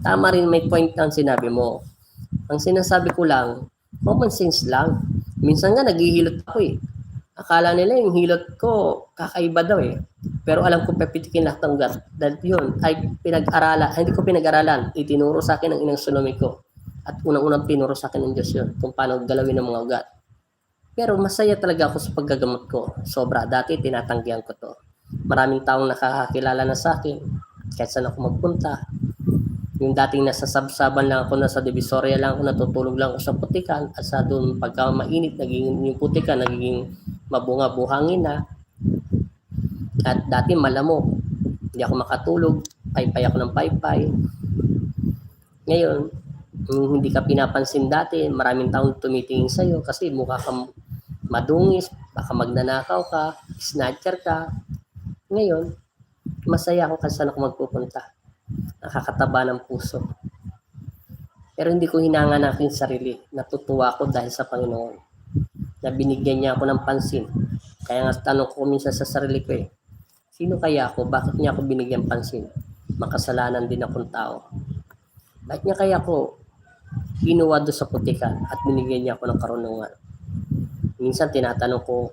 Tama rin, may point ang sinabi mo. Ang sinasabi ko lang, common sense lang. Minsan nga naghihilot ako eh. Akala nila yung hilot ko kakaiba daw eh. Pero alam ko pepitikin lahat ng ugat. Dahil yun ay pinag-aralan. Hindi ko pinag-aralan. Itinuro sa akin ng inang sulami ko. At unang-unang tinuro sa akin ng Diyos yun. Kung paano galawin ng mga ugat. Pero masaya talaga ako sa paggagamot ko. Sobra. Dati tinatanggihan ko to. Maraming taong nakakakilala na sa akin. Kahit saan ako magpunta. Yung dating nasa sabsaban lang ako, nasa Divisoria lang ako, natutulog lang ako sa putikan. At sa doon pagka mainit, naging yung putikan, nagiging mabunga-buhangin na. At dati malamok. Hindi ako makatulog. Paypay ako ng paypay. Ngayon, hindi ka pinapansin dati. Maraming taong tumitingin sa'yo kasi mukha kang madungis. Baka magnanakaw ka. Snatcher ka. Ngayon, masaya ako kasi saan ako magpupunta. Nakakataba ng puso. Pero hindi ko hinanga ng aking sarili. Natutuwa ako dahil sa Panginoon. Na binigyan niya ako ng pansin. Kaya nga tanong ko minsan sa sarili ko eh, sino kaya ako? Bakit niya ako binigyan pansin? Makasalanan din akong tao. Bakit niya kaya ako kinuha doon sa putikan at binigyan niya ako ng karunungan? Minsan tinatanong ko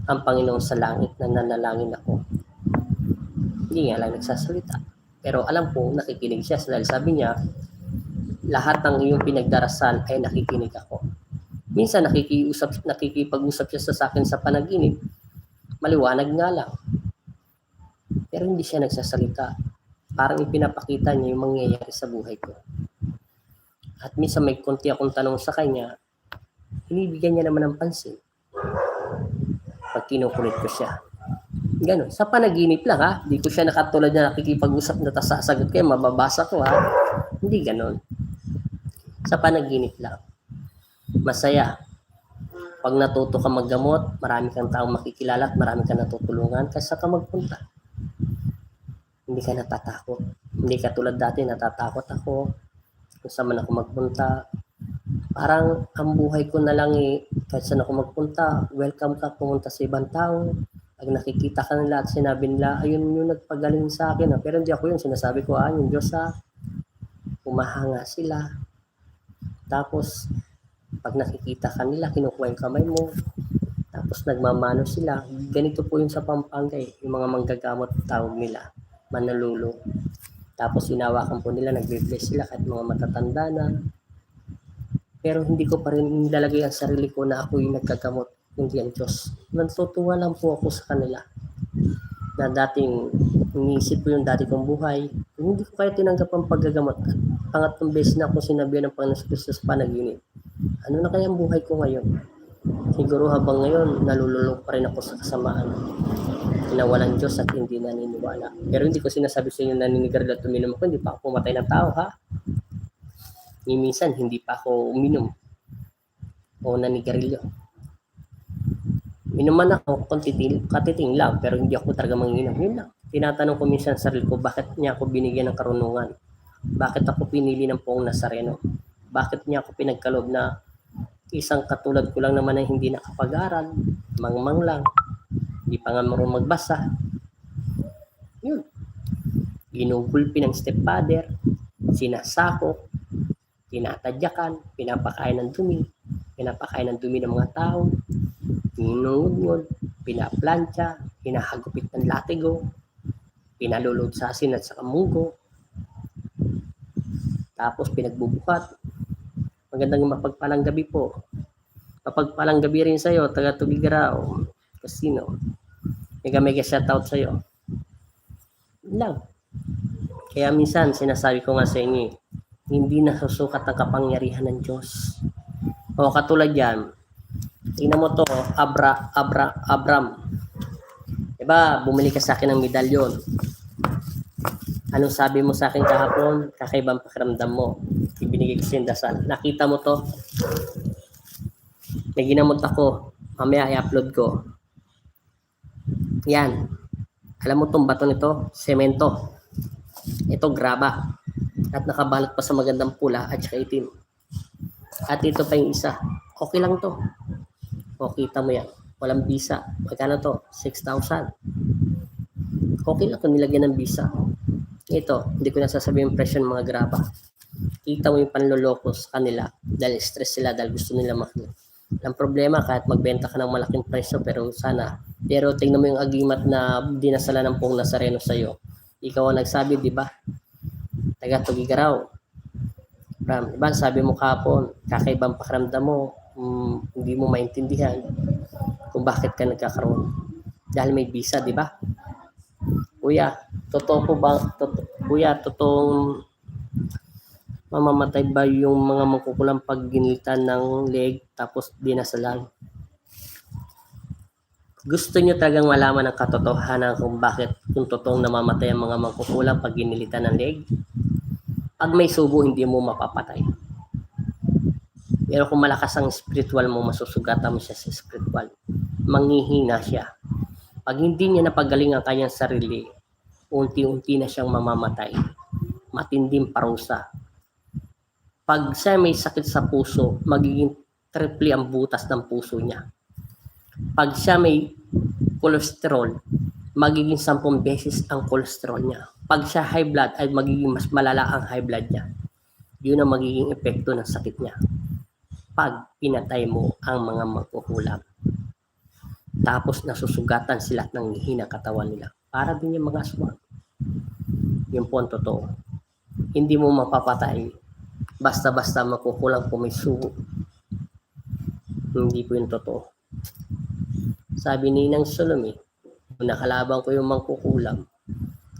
ang Panginoon sa langit na nanalangin ako. Hindi nga lang nagsasalita. Pero alam ko, nakikinig siya dahil sabi niya, lahat ng iyong pinagdarasal ay nakikinig ako. Minsan nakikipag-usap siya sa akin sa panaginip, maliwanag nga lang. Pero hindi siya nagsasalita. Parang ipinapakita niya yung mangyayari sa buhay ko. At minsan may konti akong tanong sa kanya, binibigyan niya naman ng pansin. Pag kinukulit ko siya. Ganon. Sa panaginip lang ha. Hindi ko siya nakatulad na nakikipag-usap na tas sasagot kayo, mababasa ko ha. Hindi ganon. Sa panaginip lang. Masaya. Pag natuto ka maggamot, marami kang taong makikilala at marami kang natutulungan kasi ka magpunta. Hindi ka natatakot. Hindi ka tulad dati, natatakot ako. Kung saan man ako magpunta. Parang ang buhay ko na lang eh, kahit saan ako magpunta, welcome ka pumunta sa ibang tao. Pag nakikita ka nila at sinabi nila, ayun yung nagpagaling sa akin. Pero hindi ako yun. Sinasabi ko, yung Diyos umahanga sila. Tapos, Pag nakikita ka nila, kinukuha yung kamay mo, tapos nagmamano sila. Ganito po yung sa Pampanga yung mga manggagamot tawag nila, manlululo. Tapos inawakan po nila, nagbe-bless sila kahit mga matatanda na. Pero hindi ko pa rin nilalagay ang sarili ko na ako yung nagkagamot, hindi ang Diyos. Natutuwa lang po ako sa kanila na dating iniisip ko yung dati kong buhay. Hindi ko kaya tinanggap ang paggagamot. At pangatlong beses na ako sinabihan ng Panginoon Kristo sa panaginip. Ano na kaya ang buhay ko ngayon? Siguro habang ngayon, nalululong pa rin ako sa kasamaan. Nawalan Diyos at hindi naniniwala. Pero hindi ko sinasabi sa inyo na naninigarilyo at uminom ako. Hindi pa ako pumatay ng tao, ha? Minsan, hindi pa ako uminom o nanigarilyo. Minuman ako, katiting lang, pero hindi ako talaga manginom. Yun lang. Tinatanong ko minsan sa sarili ko, bakit niya ako binigyan ng karunungan? Bakit ako pinili ng Poong Nazareno? Bakit niya ako pinagkaloob na isang katulad ko lang naman na hindi nakapag-aral, mangmang lang, hindi pa nga marunong magbasa. Yun. Ginugulpi ng stepfather, sinasakop, tinatadyakan, pinapakain ng dumi ng mga tao, ninungod, pinaplantsa, hinahagupit ng latigo, pinalulod sa asin at sa kamugo, tapos pinagbubukat. Magandang mapagpalang gabi po. Mapagpalang gabi rin sa'yo, taga Tubigaraw, Casino. Mega shoutout sa'yo. Lang. Kaya minsan sinasabi ko nga sa inyo, hindi nasusukat ang kapangyarihan ng Diyos. O katulad yan, tingnan mo to, Abram. Diba, bumili ka sa akin ng medalyon. Anong sabi mo sa akin kahapon? Kakaibang pakiramdam mo. Ibinigay ko sa dasal. Nakita mo to? May ginamot ako. Mamaya i-upload ko. Yan. Alam mo tong bato nito? Semento. Ito graba. At nakabalot pa sa magandang pula at saka itim. At ito pa yung isa. Okay lang to. O kita mo yan. Walang bisa. Magkano to? 6,000. Okay lang kung nilagyan ng bisa. Ito, hindi ko nasasabi yung presyo ng mga graba. Kita mo yung panloloko sa kanila dahil stress sila, dahil gusto nila makita. Ang problema, kahit magbenta ka ng malaking presyo, pero tingnan mo yung agimat na dinasala ng Poong Nazareno sa'yo. Ikaw ang nagsabi, di ba? Taga Tugigaraw. Diba, sabi mo kahapon, kakaibang pakiramdam mo, hindi mo maintindihan kung bakit ka nagkakaroon. Dahil may visa, di ba? Kuya, totoo po ba? Totoong mamamatay ba yung mga mangkukulam pag ginilitan ng leg tapos dinasalan? Gusto nyo talagang malaman ang katotohanan kung bakit kung totoong namamatay ang mga mangkukulam pag ginilitan ng leg? Pag may subo, hindi mo mapapatay. Pero kung malakas ang spiritual mo, masusugatan mo siya sa spiritual. Manghihina siya. Pag hindi niya napagaling ang kanyang sarili, unti-unti na siyang mamamatay. Matinding parusa. Pag siya may sakit sa puso, magiging triple ang butas ng puso niya. Pag siya may cholesterol, magiging 10 beses ang cholesterol niya. Pag siya high blood, ay magiging mas malala ang high blood niya. Yun ang magiging epekto ng sakit niya. Pag pinatay mo ang mga mangkukulam. Tapos nasusugatan sila ng hina katawan nila. Para din yung mga aswang. Yun po ang totoo. Hindi mo mapapatay basta-basta makukulang kung may sugo. Hindi po yung totoo. Sabi ni Nang Salome, kung nakalaban ko yung mangkukulam,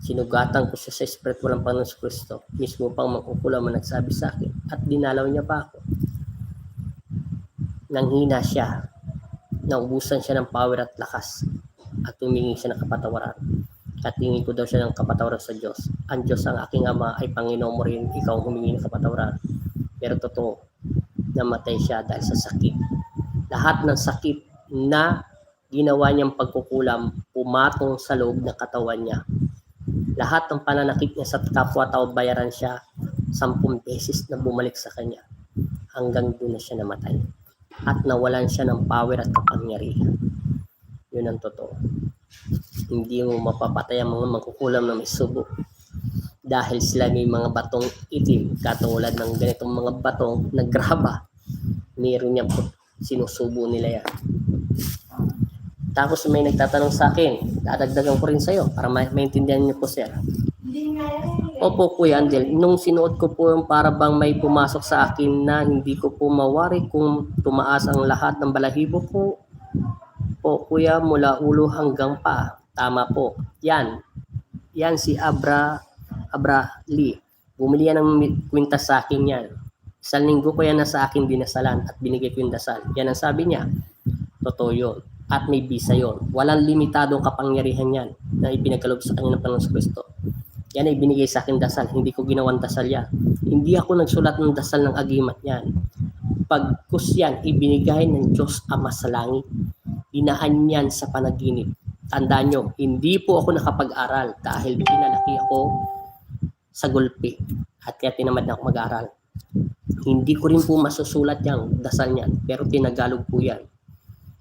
sinugatan ko siya sa spiritual ng Panginoon Kristo. Mismo pang mangkukulam ang nagsabi sa akin at dinalaw niya pa ako. Nanghina siya. Naubusan siya ng power at lakas at humingi siya ng kapatawaran. At hingi ko daw siya ng kapatawaran sa Diyos. Ang Diyos ang aking Ama ay Panginoon mo rin, ikaw humingi ng kapatawaran. Pero totoo, namatay siya dahil sa sakit. Lahat ng sakit na ginawa niyang pagkukulam, pumatong sa loob ng katawan niya. Lahat ng pananakit niya sa kapwa-tao, bayaran siya 10 beses na bumalik sa kanya. Hanggang doon na siya namatay. At nawalan siya ng power at kapangyarihan. Yun ang totoo. Hindi mo mapapatay ang mga mangkukulam na may subo. Dahil sila may mga batong itim, katulad ng ganitong mga batong na graba. Meron yan po. Sinusubo nila yan. Tapos may nagtatanong sa akin, dadagdagan ko rin sa'yo para maintindihan niyo po, sir. Opo, Kuya Andel, nung sinuot ko po yung para bang may pumasok sa akin na hindi ko po mawari kung tumaas ang lahat ng balahibo ko po, Kuya, mula ulo hanggang paa. Tama po. Yan si Abra Lee. Bumili yan ng kwintas sa akin yan. Isang linggo ko yan na sa akin dinasalan at binigay ko yung dasal. Yan ang sabi niya. Totoo yun. At may bisa yun. Walang limitadong kapangyarihan yan na ipinagkaloob sa kanya ng Panginoon Kristo. Yan ay binigay sa akin dasal. Hindi ko ginawang dasal yan. Hindi ako nagsulat ng dasal ng agimat yan. Pagkus yan, ibinigay ng Diyos Ama sa langit. Inaan yan sa panaginip. Tandaan nyo, hindi po ako nakapag-aral dahil pinalaki ako sa gulpi at kaya tinamad na ako mag-aral. Hindi ko rin po masusulat yung dasal niyan, pero tinagalog po yan.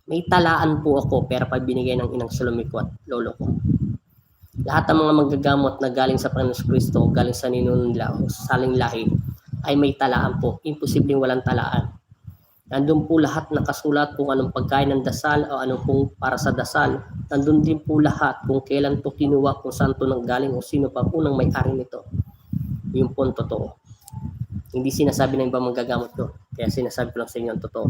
May talaan po ako, pero pag binigay ng inang Salomiko at lolo ko. Lahat ng mga manggagamot na galing sa Panginoon Kristo, galing sa ninuno nila o saling lahi, ay may talaan po. Imposibleng walang talaan. Nandun po lahat nakasulat kung anong pagkain ng dasal o ano pong para sa dasal. Nandun din po lahat kung kailan to kinuha, kung saan to nanggaling o sino pa unang may-ari nito. Yung po ang totoo. Hindi sinasabi ng ibang manggagamot ko. Kaya sinasabi ko lang sa inyo ang totoo.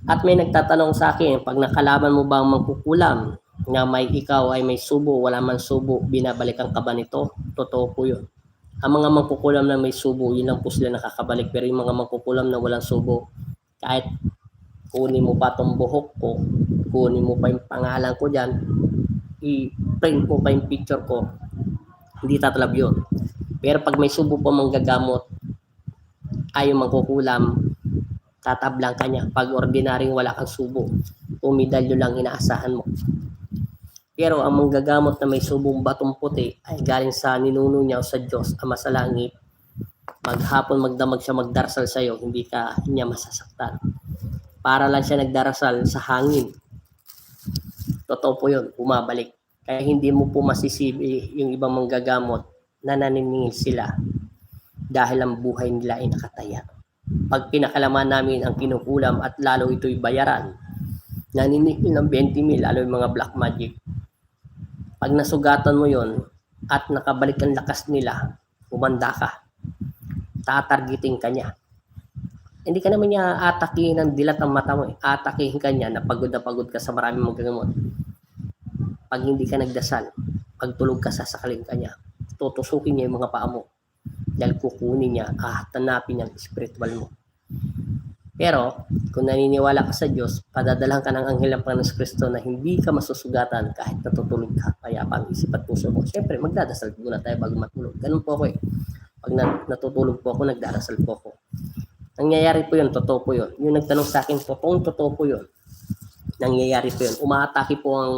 At may nagtatanong sa akin, pag nakalaman mo ba ang mangkukulam na may ikaw ay may subo, wala man subo, binabalikan ka ba nito? Totoo po yun. Ang mga mangkukulam na may subo, yun lang po sila nakakabalik. Pero yung mga mangkukulam na walang subo, kahit kunin mo pa itong buhok ko, kunin mo pa yung pangalan ko dyan, i-print mo pa yung picture ko, hindi tatalab yun. Pero pag may subo pa manggagamot, ay yung mangkukulam, tatablang ka niya. Pag ordinaryong wala kang subo, medalyo lang inaasahan mo. Pero ang manggagamot na may subong batong puti ay galing sa ninuno niya o sa Diyos, Ama sa langit. Maghapon magdamag siya magdarasal sa iyo, hindi ka niya masasaktan. Para lang siya nagdarasal sa hangin. Totoo po yun, bumabalik. Kaya hindi mo po masisibi yung ibang manggagamot na naniningil sila dahil ang buhay nila ay nakataya. Pag pinakalaman namin ang kinukulam at lalo ito'y bayaran, naniningil ng 20,000, lalo yung mga black magic. Pag nasugatan mo yon at nakabalik ang lakas nila, umanda ka. Tatargeting ka niya. Hindi ka naman niya atakihin ng dilat ang mata mo. Atakihin ka niya na pagod ka sa maraming magagamot. Pag hindi ka nagdasal, pag tulog ka, sasakalin ka niya. Tutusukin niya yung mga paa mo. Dahil kukunin niya, tanapin niya ang spiritual mo. Pero, kung naniniwala ka sa Diyos, padadalhan ka ng anghel ng Panginoon Kristo na hindi ka masusugatan kahit natutulog ka, payapa ang isip at puso mo. Siyempre, magdadasal muna tayo bago matulog. Ganun po ako eh. Pag natutulog po ako, nagdarasal po ako. Nangyayari po yun, totoo po yun. Yung nagtanong sa akin, totoo po yun. Nangyayari po yun. Umaatake po ang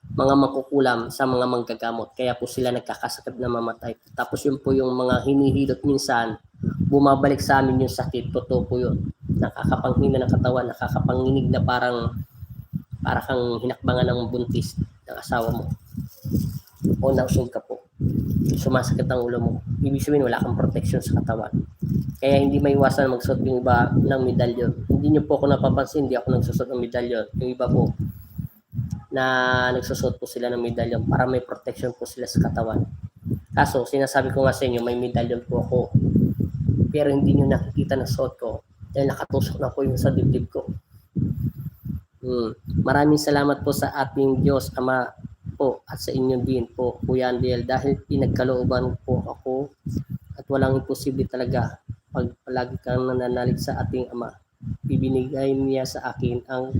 mga makukulam sa mga manggagamot. Kaya po sila nagkakasakit na mamatay. Tapos yun po yung mga hinihilot minsan, bumabalik sa amin yung sakit. Totoo po yun. Nakakapanghina ng katawan, nakakapanginig na parang kang hinakbangan ng buntis ng asawa mo. O nausog ka po. Sumasakit ang ulo mo. Ibig sabihin wala kang protection sa katawan. Kaya hindi maiwasan magsuot yung iba ng medalyon. Hindi niyo po ako napapansin, hindi ako nagsusot ng medalyon. Yung iba po, na nagsusot po sila ng medalyon para may protection po sila sa katawan. Kaso, sinasabi ko nga sa inyo, may medalyon po ako. Pero hindi nyo nakikita na suot ko dahil nakatusok na po yung sa dibdib ko. Maraming salamat po sa ating Diyos, Ama po, at sa inyo din po, Kuya Andel, dahil pinagkalooban po ako at walang imposible talaga pag palagi kang nananalig sa ating Ama. Ibinigay niya sa akin ang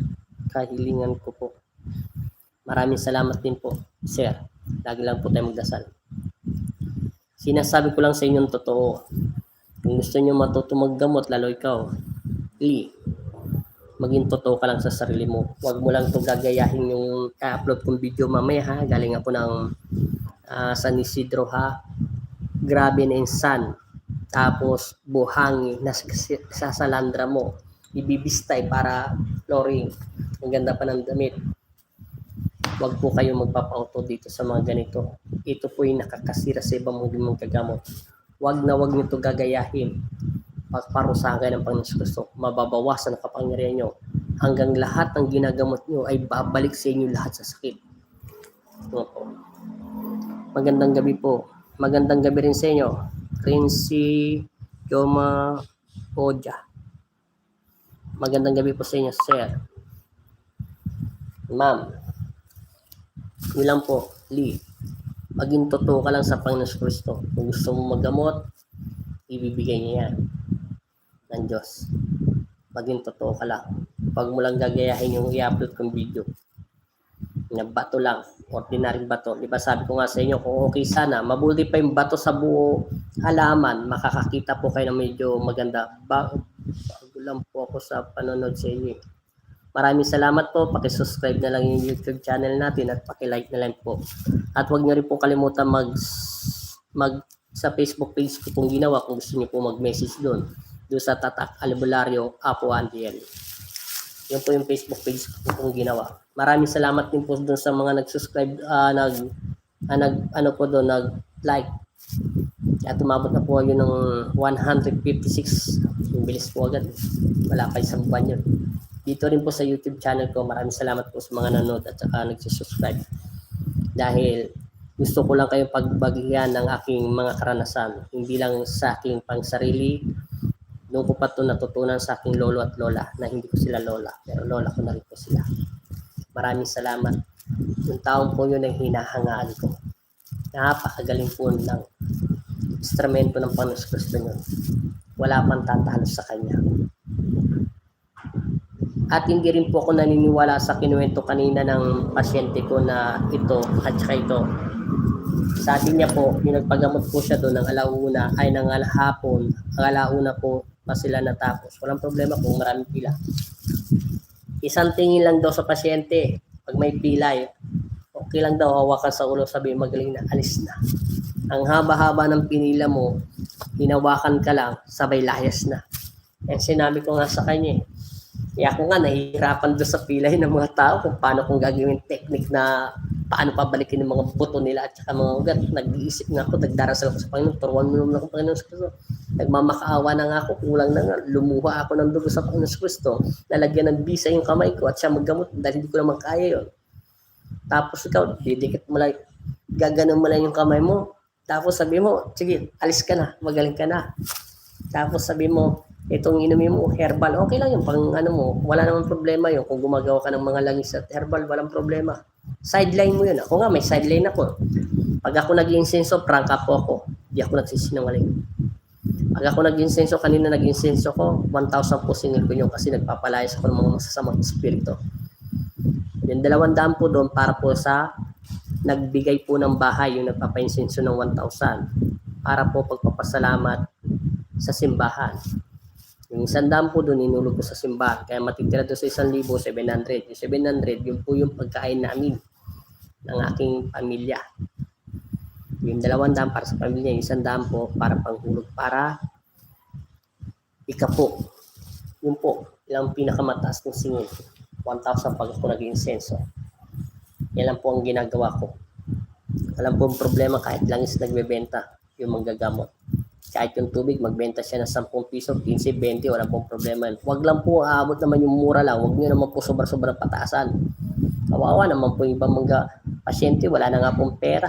kahilingan ko po. Maraming salamat din po, sir. Lagi lang po tayo magdasal. Sinasabi ko lang sa inyong totoo. Kung gusto nyo matutong maggamot, lalo ikaw, Lee, maging totoo ka lang sa sarili mo. Huwag mo lang ito gagayahin yung upload kong video mamaya ha. Galing ako ng San Isidro ha. Grabe na insan. Tapos buhangi na sa salandra mo. Ibibistay para flooring. Ang ganda pa ng damit. Huwag po kayo magpapauto dito sa mga ganito. Ito po yung nakakasira sa ibang mga gagamot. Huwag na huwag nyo ito gagayahin. pagparusahan kayo ng Panginoon Kristo, mababawasan ang kapangyarihan nyo hanggang lahat ng ginagamot nyo ay babalik sa inyo lahat sa sakit. Opo. Magandang gabi po. Magandang gabi rin sa inyo. Rincy Yoma Oja. Magandang gabi po sa inyo, sir. Ma'am. Yun lang po, Lee. Maging totoo ka lang sa Panginoon Kristo. Kung gusto mo maggamot, ibibigay niya yan ng Diyos. Maging totoo ka lang. Pag mo lang gagayahin yung i-upload kong video na bato lang, ordinaryong bato. Di ba sabi ko nga sa inyo, kung okay sana, mabuti pa yung bato sa buo halaman, makakakita po kayo na medyo maganda. Bago lang po ako sa panonood sa inyo. Maraming salamat po. Paki-subscribe na lang yung YouTube channel natin at paki-like na lang po. At huwag niyo rin po kalimutan mag sa Facebook page ko pong ginawa kung gusto niyo po mag-message doon sa Tatak Albularyo Apo Andiel. Yun po yung Facebook page ko pong ginawa. Maraming salamat din po doon sa mga nag-subscribe, nag-like. At umabot na po yun ng 156. Yung bilis po agad. Wala pa isang buwan yun. Dito rin po sa YouTube channel ko, maraming salamat po sa mga nanood at saka nagsusubscribe. Dahil gusto ko lang kayong pagbagyan ng aking mga karanasan. Hindi lang sa aking pangsarili. Noon ko pa ito natutunan sa aking lolo at lola na hindi ko sila lola. Pero lola ko na rin po sila. Maraming salamat. Yung taong po yun ay hinahangaan ko. Napakagaling po ng instrumento ng Panginoon Kristo yun. Wala pang tatalo sa kanya. At hindi rin po ako naniniwala sa kinuwento kanina ng pasyente ko na ito at saka ito. Sabi niya po, yung nagpagamot po siya doon ng alauna ay ng hapon. Ang alauna po pa sila natapos. Walang problema kung maraming pila. Isang tingin lang daw sa pasyente. Pag may pilay, okay lang daw, hawakan sa ulo, sabi magaling na, alis na. Ang haba-haba ng pinila mo, hinawakan ka lang, sabay layas na. Yan sinabi ko nga sa kanya. Kaya ako nga nahihirapan doon sa pilay ng mga tao kung paano kong gagawin technique na paano pabalikin yung mga buto nila at saka mga ugat. Nag-iisip nga ako, nagdarasal ako sa Panginoon, turuan mo naman ako Panginoon Kristo. Nagmamakaawa na nga ako, kulang na nga, lumuha ako ng dugo sa Panginoon Kristo, nalagyan ng bisa yung kamay ko at siya maggamot dahil hindi ko naman kaya yun. Tapos ikaw, didikit mo lang, gaganon mo lang yung kamay mo. Tapos sabi mo, sige, alis ka na, magaling ka na. Tapos sabi mo, itong inumin mo, herbal, okay lang yun, pang ano mo, wala namang problema yun. Kung gumagawa ka ng mga langis at herbal, walang problema. Sideline mo yun. Ako nga, may sideline ako. Pag ako nag-insenso, prangka po ako. Di ako nagsisinungaling. Pag ako nag-insenso, kanina nag-insenso ko, 1,000 po singil ko yun kasi nagpapalayas ako ng mga masasamang espiritu. Yung 200 po doon para po sa nagbigay po ng bahay, yung nagpapa-insenso ng 1,000 para po pagpapasalamat sa simbahan. Yung 100 po doon, inulog ko sa simbahan. Kaya matitira doon sa 1,700. Yung 700, yun po yung pagkain namin ng aking pamilya. Yung 200 para sa pamilya, yung 100 po para panghulog, para ikapo. Yun po, ilang pinakamataas ng singil. 1,000 pag ako nag-insenso. Yan lang po ang ginagawa ko. Alam po ang problema, kahit langis nagbebenta yung manggagamot. Kahit yung tubig, magbenta siya ng 10 piso, 15, 20, wala pong problema. Huwag lang po aabot naman yung mura lang. Huwag nyo naman po sobra-sobra pataasan. Kawawa naman po yung ibang mga pasyente, wala na nga pong pera.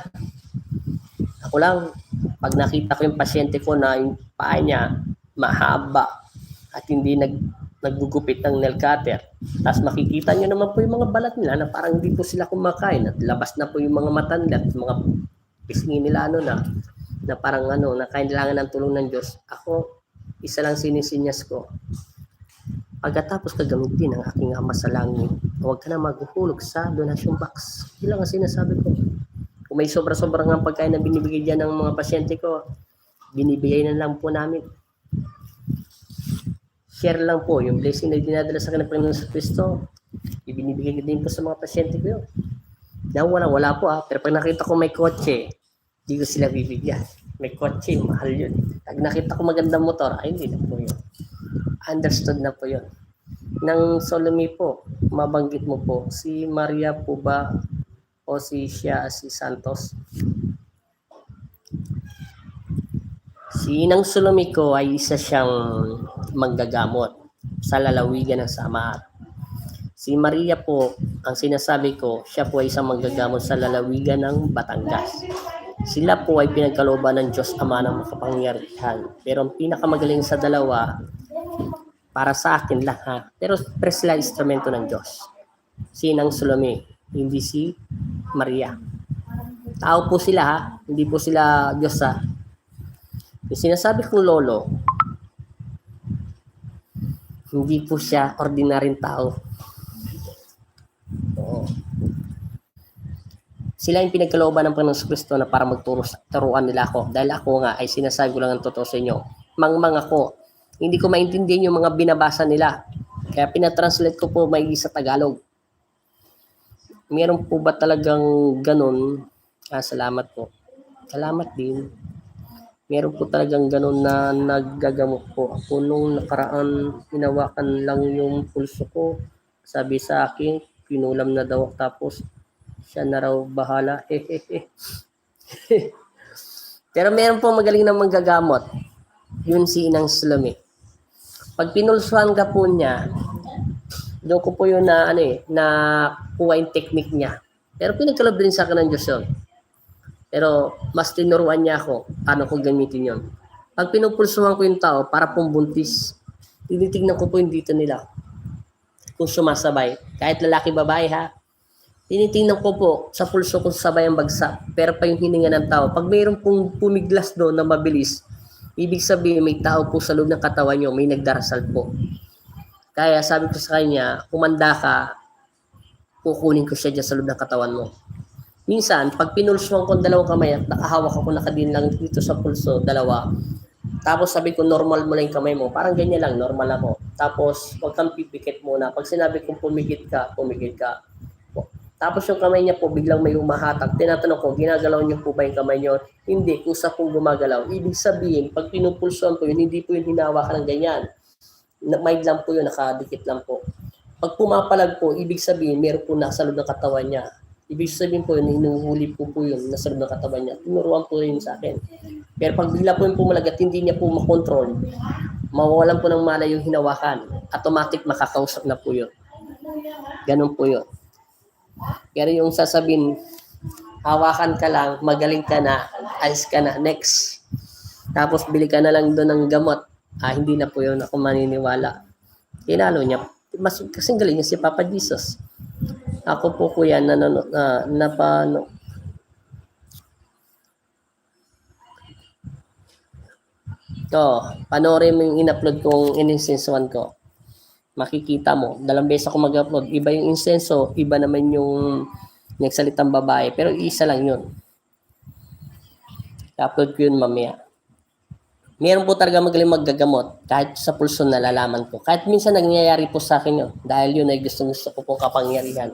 Ako lang, pag nakita ko yung pasyente ko na yung paa niya mahaba at hindi naggugupit ng nail cutter, tapos makikita nyo naman po yung mga balat nila na parang hindi po sila kumakain at labas na po yung mga mata nila at mga pisngi nila na parang na kailangan ng tulong ng Diyos. Ako, isa lang sinisinyas ko. Pagkatapos kagamitin ang aking Ama sa langit, huwag ka na maghuhulog sa donation box. Yun lang ang sinasabi ko. Kung may sobra-sobra ng pagkain na binibigay dyan ng mga pasyente ko, binibigay na lang po namin. Share lang po yung blessing na dinadala sa akin ng Panginoon sa Kristo. Ibinibigay din po sa mga pasyente ko yun. Wala po pero pag nakita ko may kotse, di ko sila bibigyan. May kotse, mahal yun. Pag nakita ko magandang motor, ay hindi na po yun. Understood na po yun. Nang Solomon po, mabanggit mo po, si Maria po ba o si Santos? Si Inang Sulumiko ay isa siyang manggagamot sa lalawigan ng Samar. Si Maria po, ang sinasabi ko, siya po ay isang manggagamot sa lalawigan ng Batangas. Sila po ay pinagkalooban ng Diyos Ama ng makapangyarihan. Pero ang pinakamagaling sa dalawa, para sa akin lang ha, pero sila instrumento ng Diyos. Si Inang Sulumi, hindi si Maria. Tao po sila ha, hindi po sila Diyos ha. Yung sinasabi kong lolo, hindi po siya ordinaryong tao. Oo. Sila yung pinagkalooban ng Panginoon Kristo na para magturuan nila ako. Dahil ako nga ay sinasabi ko lang ang totoo sa inyo. Mangmang ako. Hindi ko maintindihan yung mga binabasa nila. Kaya pinatranslate ko po may sa Tagalog. Meron po ba talagang ganun? Salamat po. Salamat din. Meron po talagang ganun na naggagamot po. Ako nung nakaraan, hinawakan lang yung pulso ko. Sabi sa akin, pinulam na daw tapos siya na raw bahala. Pero meron po magaling na manggagamot. Yun si Inang Sulumi. Pag pinulsuhan ka po niya, doon ko po yun na, na kuha yung technique niya. Pero pinagkalob din sa akin ng Diyos yun. Pero mas tinuruan niya ako paano ko gamitin yun. Pag pinupulsuhan ko yung tao para pong buntis, tinitignan ko po yung dito nila. Kung sumasabay. Kahit lalaki babae ha. Tinitingnan ko po sa pulso kung sabay ang bagsak. Pero pa yung hininga ng tao. Pag mayroon pong pumiglas doon na mabilis, ibig sabihin may tao po sa loob ng katawan nyo, may nagdarasal po. Kaya sabi ko sa kanya, kumanda ka, kukunin ko siya dyan sa loob ng katawan mo. Minsan, pag pinulsuhan ko ang dalawang kamay at nakahawak ako nakadin lang dito sa pulso, dalawa. Tapos sabi ko, normal mo lang yung kamay mo. Parang ganyan lang, normal ako. Tapos, huwag kang pipikit muna. Pag sinabi kong pumikit ka, pumikit ka. Tapos yung kamay niya po, biglang may umahatak. Tinatanong ko, ginagalaw niyo po ba yung kamay niyo? Hindi, kusa pong gumagalaw. Ibig sabihin, pag pinupulsuhan po yun, hindi po yun hinawakan ng ganyan. Mild lang po yun, nakadikit lang po. Pag pumapalag po, ibig sabihin, meron po nasa loob ng katawan niya. Ibig sabihin po yun, inuhuli po yun nasa loob ng katawan niya. Tinuruan po yun sa akin. Pero pag bigla po yung pumalag at hindi niya po makontrol, mawawalan po ng malay yung hinawakan. Automatic makakausap na po yun. Ganun po yun. Pero yung sasabihin, hawakan ka lang, magaling ka na, ayos ka na, next. Tapos bili ka na lang doon ng gamot. Hindi na po yun ako maniniwala. Tinalo niya. Mas kasing galing niya si Papa Jesus. Ako po kuya panoorin mo yung in-upload kong in-insensuhan ko. Makikita mo, dalawang beses ako mag-upload. Iba yung insenso, iba naman yung nagsalitang babae. Pero isa lang yun. I-upload ko yun mamaya. Meron po talaga magaling maggagamot. Kahit sa pulso nalalaman ko. Kahit minsan nangyayari po sa akin yun. Dahil yun ay gusto ko pong kapangyarihan.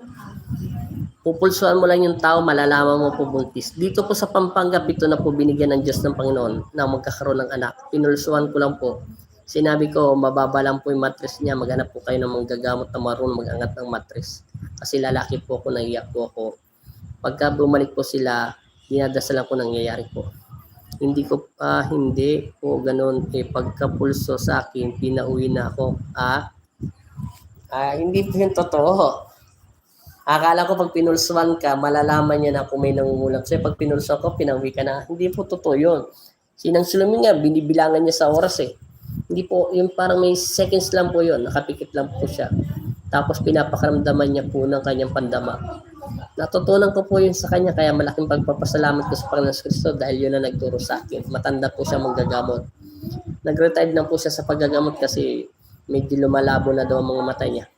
Pupulsuhan mo lang yung tao, malalaman mo po buntis. Dito po sa Pampanga, pito na po binigyan ng Diyos ng Panginoon na magkakaroon ng anak. Pinulsuhan ko lang po. Sinabi ko, mababa lang po yung mattress niya. Maghanap po kayo ng manggagamot na marunong mag-angat ng mattress. Kasi lalaki po ako, naiyak po ako. Pagka bumalik po sila, dinadasalan ko nangyayari po. Hindi po ganun. Pagkapulso sa akin, pinauwi na ako. Hindi po yung totoo. Akala ko pag pinulsuhan ka, malalaman niya na kung may nangungulap. So pag pinulsuhan ko, pinauwi ka na. Hindi po totoo yun. Sinang Sulumi nga, binibilangan niya sa oras eh. Hindi po, yung parang may seconds lang po yun. Nakapikit lang po siya. Tapos pinapakaramdaman niya po ng kanyang pandama. Natutunan ko po yun sa kanya, kaya malaking pagpapasalamat ko sa Panginoon Kristo dahil yun na nagturo sa akin. Matanda po siya manggagamot. Nag-retire na po siya sa paggagamot kasi medyo lumalabo na daw ang mga mata niya.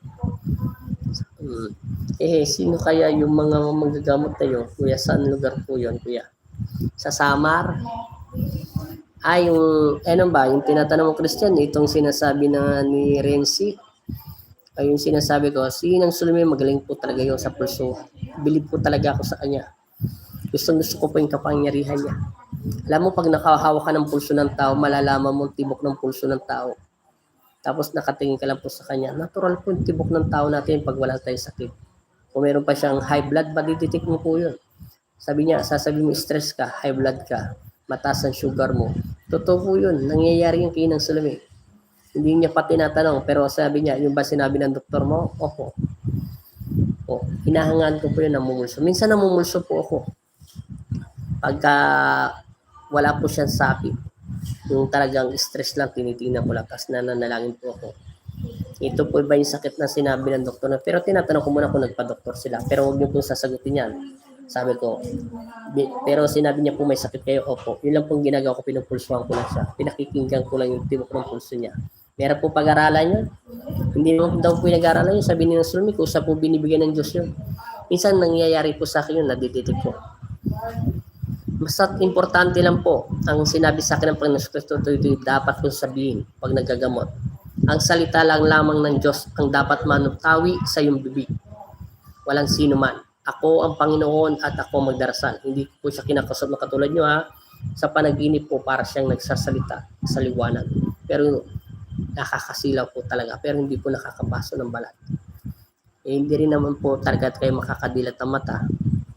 Sino kaya yung mga manggagamot na yun? Kuya, saan lugar po yun, kuya? Sa Samar? Yung tinatanong mo, Christian, itong sinasabi na ni Renzi, yung sinasabi ko, si Inang Sulumi, magaling po talaga yun sa pulso. Bilib po talaga ako sa kanya. Gusto ko po yung kapangyarihan niya. Alam mo, pag nakahawak ka ng pulso ng tao, malalaman mo tibok ng pulso ng tao. Tapos nakatingin ka lang po sa kanya. Natural po yung tibok ng tao natin pag wala tayong sakit. Kung meron pa siyang high blood, madidetect mo po yun. Sabi niya, sasabihin mo stress ka, high blood ka, mataas ang sugar mo. Totoo po yun. Nangyayari yung kay Inang Salome. Hindi niya pa tinatanong, pero sabi niya, yung ba sinabi ng doktor mo? Opo. O, hinahangaan ko po yun, namumulso. Minsan namumulso po ako. Pagka wala po siyang sapi, yung talagang stress lang, tinitingnan ko lang, tapos nananalangin po ako. Ito po ba yung sakit na sinabi ng doktor? Pero tinatanong ko muna kung nagpa-doktor sila. Pero huwag niyo pong sasagutin yan. Sabi ko, pero sinabi niya po may sakit kayo, opo. Yun lang pong ginagawa ko, pinupulsuhan ko lang siya. Pinakikinggan ko lang yung tibok ng pulso niya. Meron po pag-aralan yun. Hindi naman daw po pinag-aralan yun. Sabi ni ng Sulmi, kung sa po binibigyan ng Diyos yun. Minsan nangyayari po sa akin yun, nadidetect po. Basta importante lang po, ang sinabi sa akin ng Panginoon Kristo, ito dapat kong sabihin pag nagagamot. Ang salita lang lamang ng Diyos ang dapat manutawi sa iyong bibig. Walang sino man. Ako ang Panginoon at ako magdarasal. Hindi po siya kinakausap na katulad nyo ha. Sa panaginip po para siyang nagsasalita sa liwanag. Pero nakakasilaw po talaga. Pero hindi po nakakabaso ng balat. Hindi rin naman po talaga kayo makakadilat ang mata.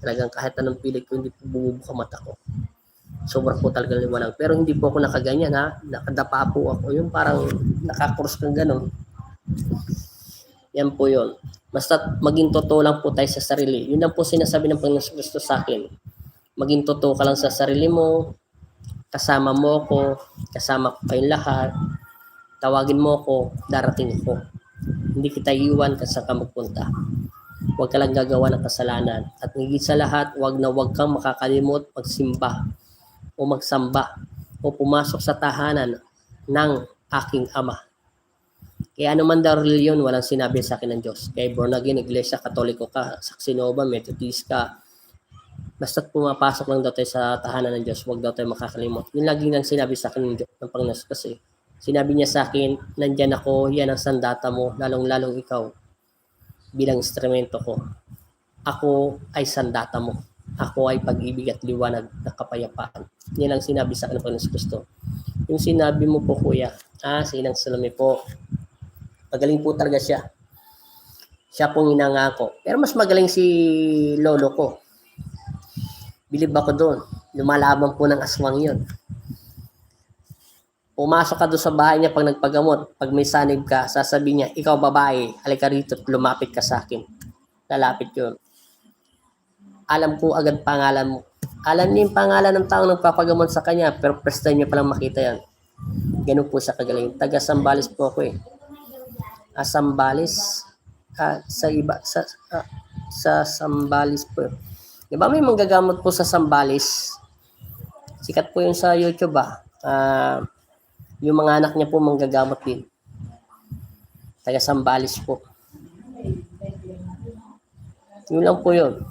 Talagang kahit anong pilit ko, hindi po bumubuka mata ko. Sobra po talaga liwanag. Pero hindi po ako nakaganyan ha. Nakadapa po ako. Yung parang nakakurus kang gano'n. Yan po yun. Basta maging totoo lang po tayo sa sarili. Yun lang po sinasabi ng Panginoon Kristo sa akin. Maging totoo ka lang sa sarili mo. Kasama mo ako. Kasama ko kayong lahat. Tawagin mo ako. Darating ako. Hindi kita iwan kasi ka magpunta. Huwag ka lang gagawa ng kasalanan. At higit sa lahat, huwag kang makakalimot magsimba o magsamba o pumasok sa tahanan ng aking Ama. Kaya anuman daw reliyon, walang sinabi sa akin ng Diyos. Kaya born again, Iglesia, Katoliko ka, Saxinova, Methodist ka, basta't pumapasok lang daw tayo sa tahanan ng Diyos, huwag daw tayo makakalimot. Yun lagi nang sinabi sa akin ng Panginoon kasi sinabi niya sa akin, nandyan ako, yan ang sandata mo, lalong-lalong ikaw, bilang instrumento ko. Ako ay sandata mo. Ako ay pag-ibig at liwanag na kapayapaan. Yan ang sinabi sa akin ng Panginoon Kristo. Yung sinabi mo po, kuya, si Inang Salome po, magaling po talaga siya. Siya pong inangako. Pero mas magaling si lolo ko. Bilib ako doon. Lumalaban po ng aswang yun. Pumasok ka doon sa bahay niya pag nagpagamot. Pag may sanib ka, sasabihin niya, ikaw babae, halika rito, lumapit ka sa akin. Lalapit yun. Alam ko agad pangalan mo. Alam niya yung pangalan ng taong nagpapagamot sa kanya, pero first time niya palang makita yan. Ganun po siya kagaling. Taga Sambales po ako eh. Sambales, sa Sambales po. Di ba may manggagamot po sa Sambales? Sikat po yung sa YouTube yung mga anak niya po manggagamot din. Taga Sambales po. Yun lang po yun.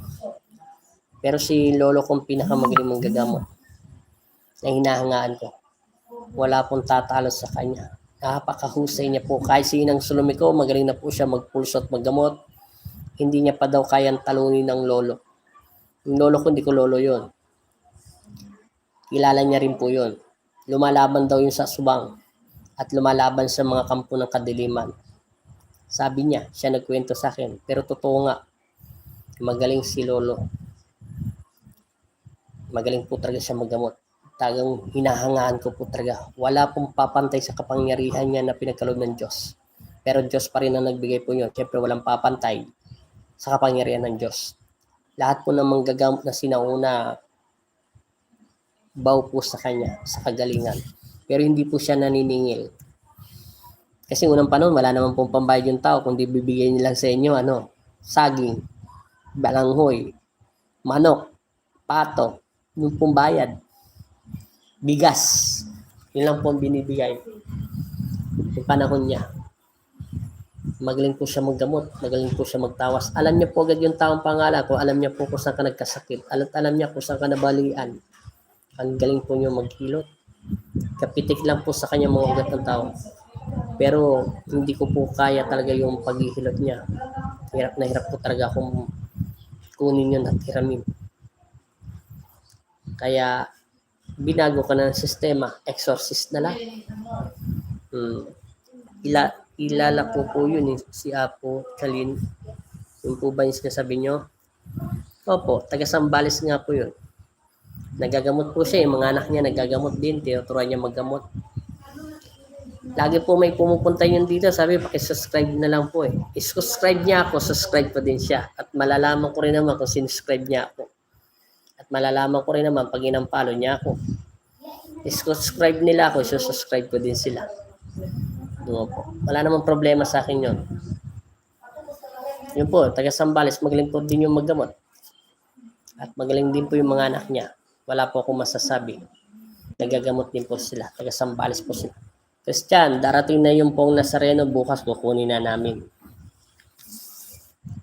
Pero si lolo kong pinakamagaling manggagamot na hinahangaan ko. Wala pong tatalo sa kanya. Napakahusay niya po. Kahit si Inang Salome ko, magaling na po siya magpulso at maggamot. Hindi niya pa daw kayang talunin ng lolo. Yung lolo ko, hindi ko lolo yon. Kilala niya rin po yon. Lumalaban daw yung sa subang at lumalaban sa mga kampo ng kadiliman. Sabi niya, siya nagkwento sa akin. Pero totoo nga, magaling si lolo. Magaling po talaga siya maggamot. Tagang hinahangaan ko po talaga. Wala pong papantay sa kapangyarihan niya na pinagkaloob ng Diyos. Pero Diyos pa rin ang nagbigay po niyo. Siyempre walang papantay sa kapangyarihan ng Diyos. Lahat po ng manggagamot na sinauna, baw po sa kanya, sa kagalingan. Pero hindi po siya naniningil. Kasi unang panahon, wala naman pong pambayad yung tao, kundi bibigyan nila sa inyo, saging, balanghoy, manok, pato, yung pong bayad. Bigas. Yun lang po ang binibigay. Yung panahon niya. Magaling po siya maggamot. Magaling po siya magtawas. Alam niya po agad yung taong pangalan ko. Alam niya po kung saan ka nagkasakit. Alam niya kung saan ka nabalian. Ang galing po niyo maghilot. Kapitik lang po sa kanya mga ugat ng tao. Pero hindi ko po kaya talaga yung paghihilot niya. Hirap na hirap po talaga akong kunin yun at hiramin. Kaya binago ka na ng sistema, exorcist na lang. Ilala po yun si Apo Kalin. Yung po ba yung sinasabi nyo? Opo, taga Sambales nga po yun. Nagagamot po siya, yung mga anak niya nagagamot din, tinuturuan niya maggamot. Lagi po may pumupunta yun dito, sabi paki-subscribe na lang po eh. I-subscribe niya ako, subscribe pa din siya. At malalaman ko rin naman kung sinuscribe niya ako. At malalaman ko rin naman pag inampalo niya ako. I-subscribe nila ako, i-subscribe ko din sila. Doon po. Wala namang problema sa akin yun. Yun po, taga Sambales, magaling po din yung maggamot. At magaling din po yung mga anak niya. Wala po akong masasabi. Nagagamot din po sila. Taga Sambales po sila. Christian, darating na yung pong Nazareno, bukas kukunin na namin.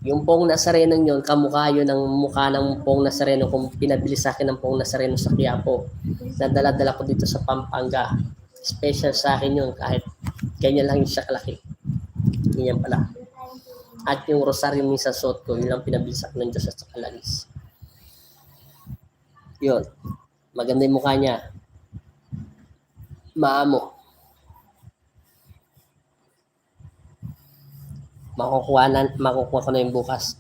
Yung pong Nazareno yun, kamukha yun ang mukha ng pong Nazareno kung pinabili sa akin ng pong Nazareno sa Quiapo. Nadala-dala ko dito sa Pampanga. Special sa akin yun kahit ganyan lang yung siya kalaki. Ganyan pala. At yung rosaryo minsan suot ko, yun lang pinabili sa akin ng Diyos at sa Kalangis. Yun. Maganda yung mukha niya. Maamo. Makukuha ko na yung bukas.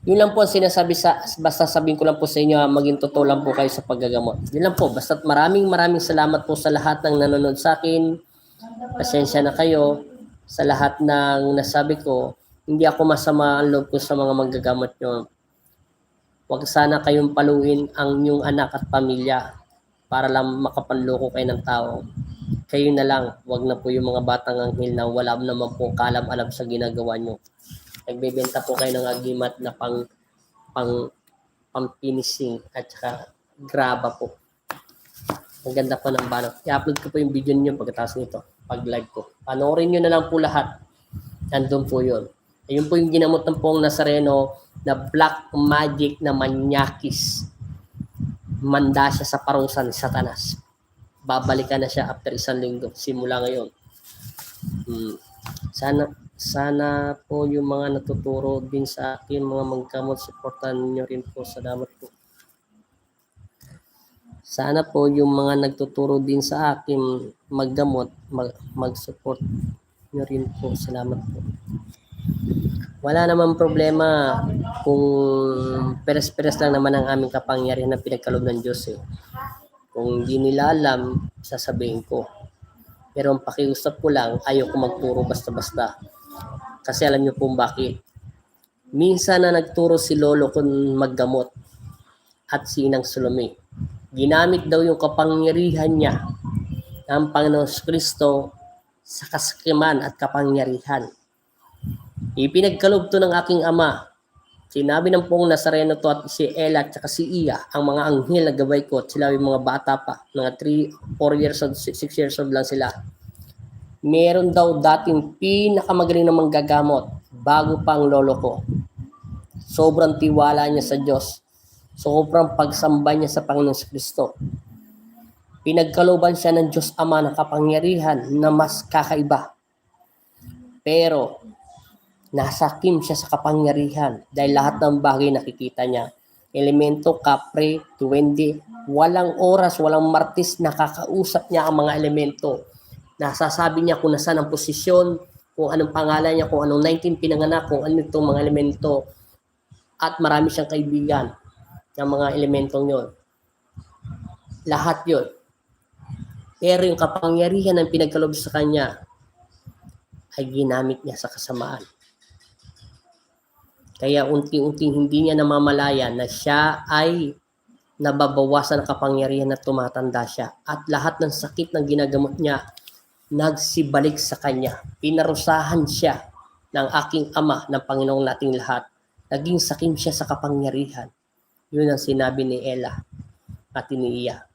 Yun lang po ang sinasabi basta sabihin ko lang po sa inyo, maging totoo lang po kayo sa paggagamot. Yun lang po, basta maraming salamat po sa lahat ng nanonood sa akin. Pasensya na kayo sa lahat ng nasabi ko. Hindi ako masama ang loob ko sa mga manggagamot nyo. Huwag sana kayong paluin ang inyong anak at pamilya para lang makapanloko kayo ng tao. Kayo na lang, wag na po yung mga batang anghel na wala naman po kalam-alam sa ginagawa nyo. Nagbebenta po kayo ng agimat na pang-finishing at saka graba po. Ang ganda po ng balot. I-upload ko po yung video niyo pagkatapos nito, pag-live ko. Panoorin nyo na lang po lahat. Nandun po yun. Ayun po yung ginamot ng pong Nazareno na black magic na manyakis. Manda siya sa parusa ni Satanas. Babalikan na siya after 1 linggo simula ngayon. Sana po yung mga natuturo din sa akin, mga manggamot, supportan niyo rin po. Salamat po. Sana po yung mga nagtuturo din sa akin maggamot, mag-support niyo rin po. Salamat po. Wala namang problema kung peres-peres lang naman ang aming kapangyarihan na pinagkaloob ng Diyos eh. Kung hindi nila alam, sasabihin ko. Pero ang pakiusap ko lang, ayaw ko magturo basta-basta. Kasi alam niyo po bakit. Minsan na nagturo si Lolo kung maggamot at si Inang Salome. Ginamit daw yung kapangyarihan niya ng Panginoon Kristo sa kasakiman at kapangyarihan. Ipinagkaloob to ng aking ama. Sinabi ng pong Nazareno to at si Ella at si Iya, ang mga anghel na gabay ko, at sila yung mga bata pa, mga 3, 4 years old, 6 years old lang sila. Meron daw dating pinakamagaling na manggagamot bago pa ang lolo ko. Sobrang tiwala niya sa Diyos. Sobrang pagsamba niya sa Panginoon Kristo. Pinagkalooban siya ng Diyos Ama ng kapangyarihan na mas kakaiba. Pero nasakim siya sa kapangyarihan dahil lahat ng bagay nakikita niya. Elemento, kapre, duwende, walang oras, walang martis, nakakausap niya ang mga elemento. Nasasabi niya kung nasaan ang posisyon, kung anong pangalan niya, kung anong 19 pinanganak, kung ano itong mga elemento. At marami siyang kaibigan ng mga elementong yon. Lahat yon. Pero yung kapangyarihan ng pinagkaloob sa kanya ay ginamit niya sa kasamaan. Kaya unti-unting hindi niya namamalayan na siya ay nababawasan ng kapangyarihan at tumatanda siya. At lahat ng sakit na ginagamot niya, nagsibalik sa kanya. Pinarusahan siya ng aking ama, ng Panginoong nating lahat. Naging sakim siya sa kapangyarihan. Yun ang sinabi ni Ella at ni Iya.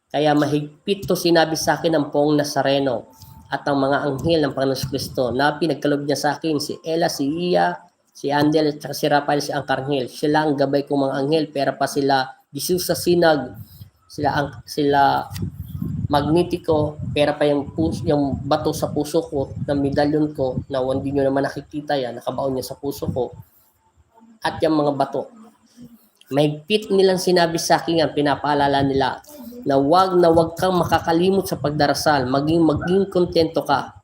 Kaya mahigpit to sinabi sa akin ng pong Nazareno at ang mga anghel ng Panginoon Kristo na pinagkaloob niya sa akin, si Ella, si Iya, si Andel at si Rafael, si Angkarngel. Sila ang gabay kong mga anghel, pero pa sila Jesus sa sinag, sila Magnetico, pera pa yung bato sa puso ko, ng medalyon ko, na hindi nyo naman nakikita yan, nakabaon niya sa puso ko. At yung mga bato. Mahigpit nilang sinabi sa akin yan, pinapaalala nila, na wag kang makakalimot sa pagdarasal, maging kontento ka.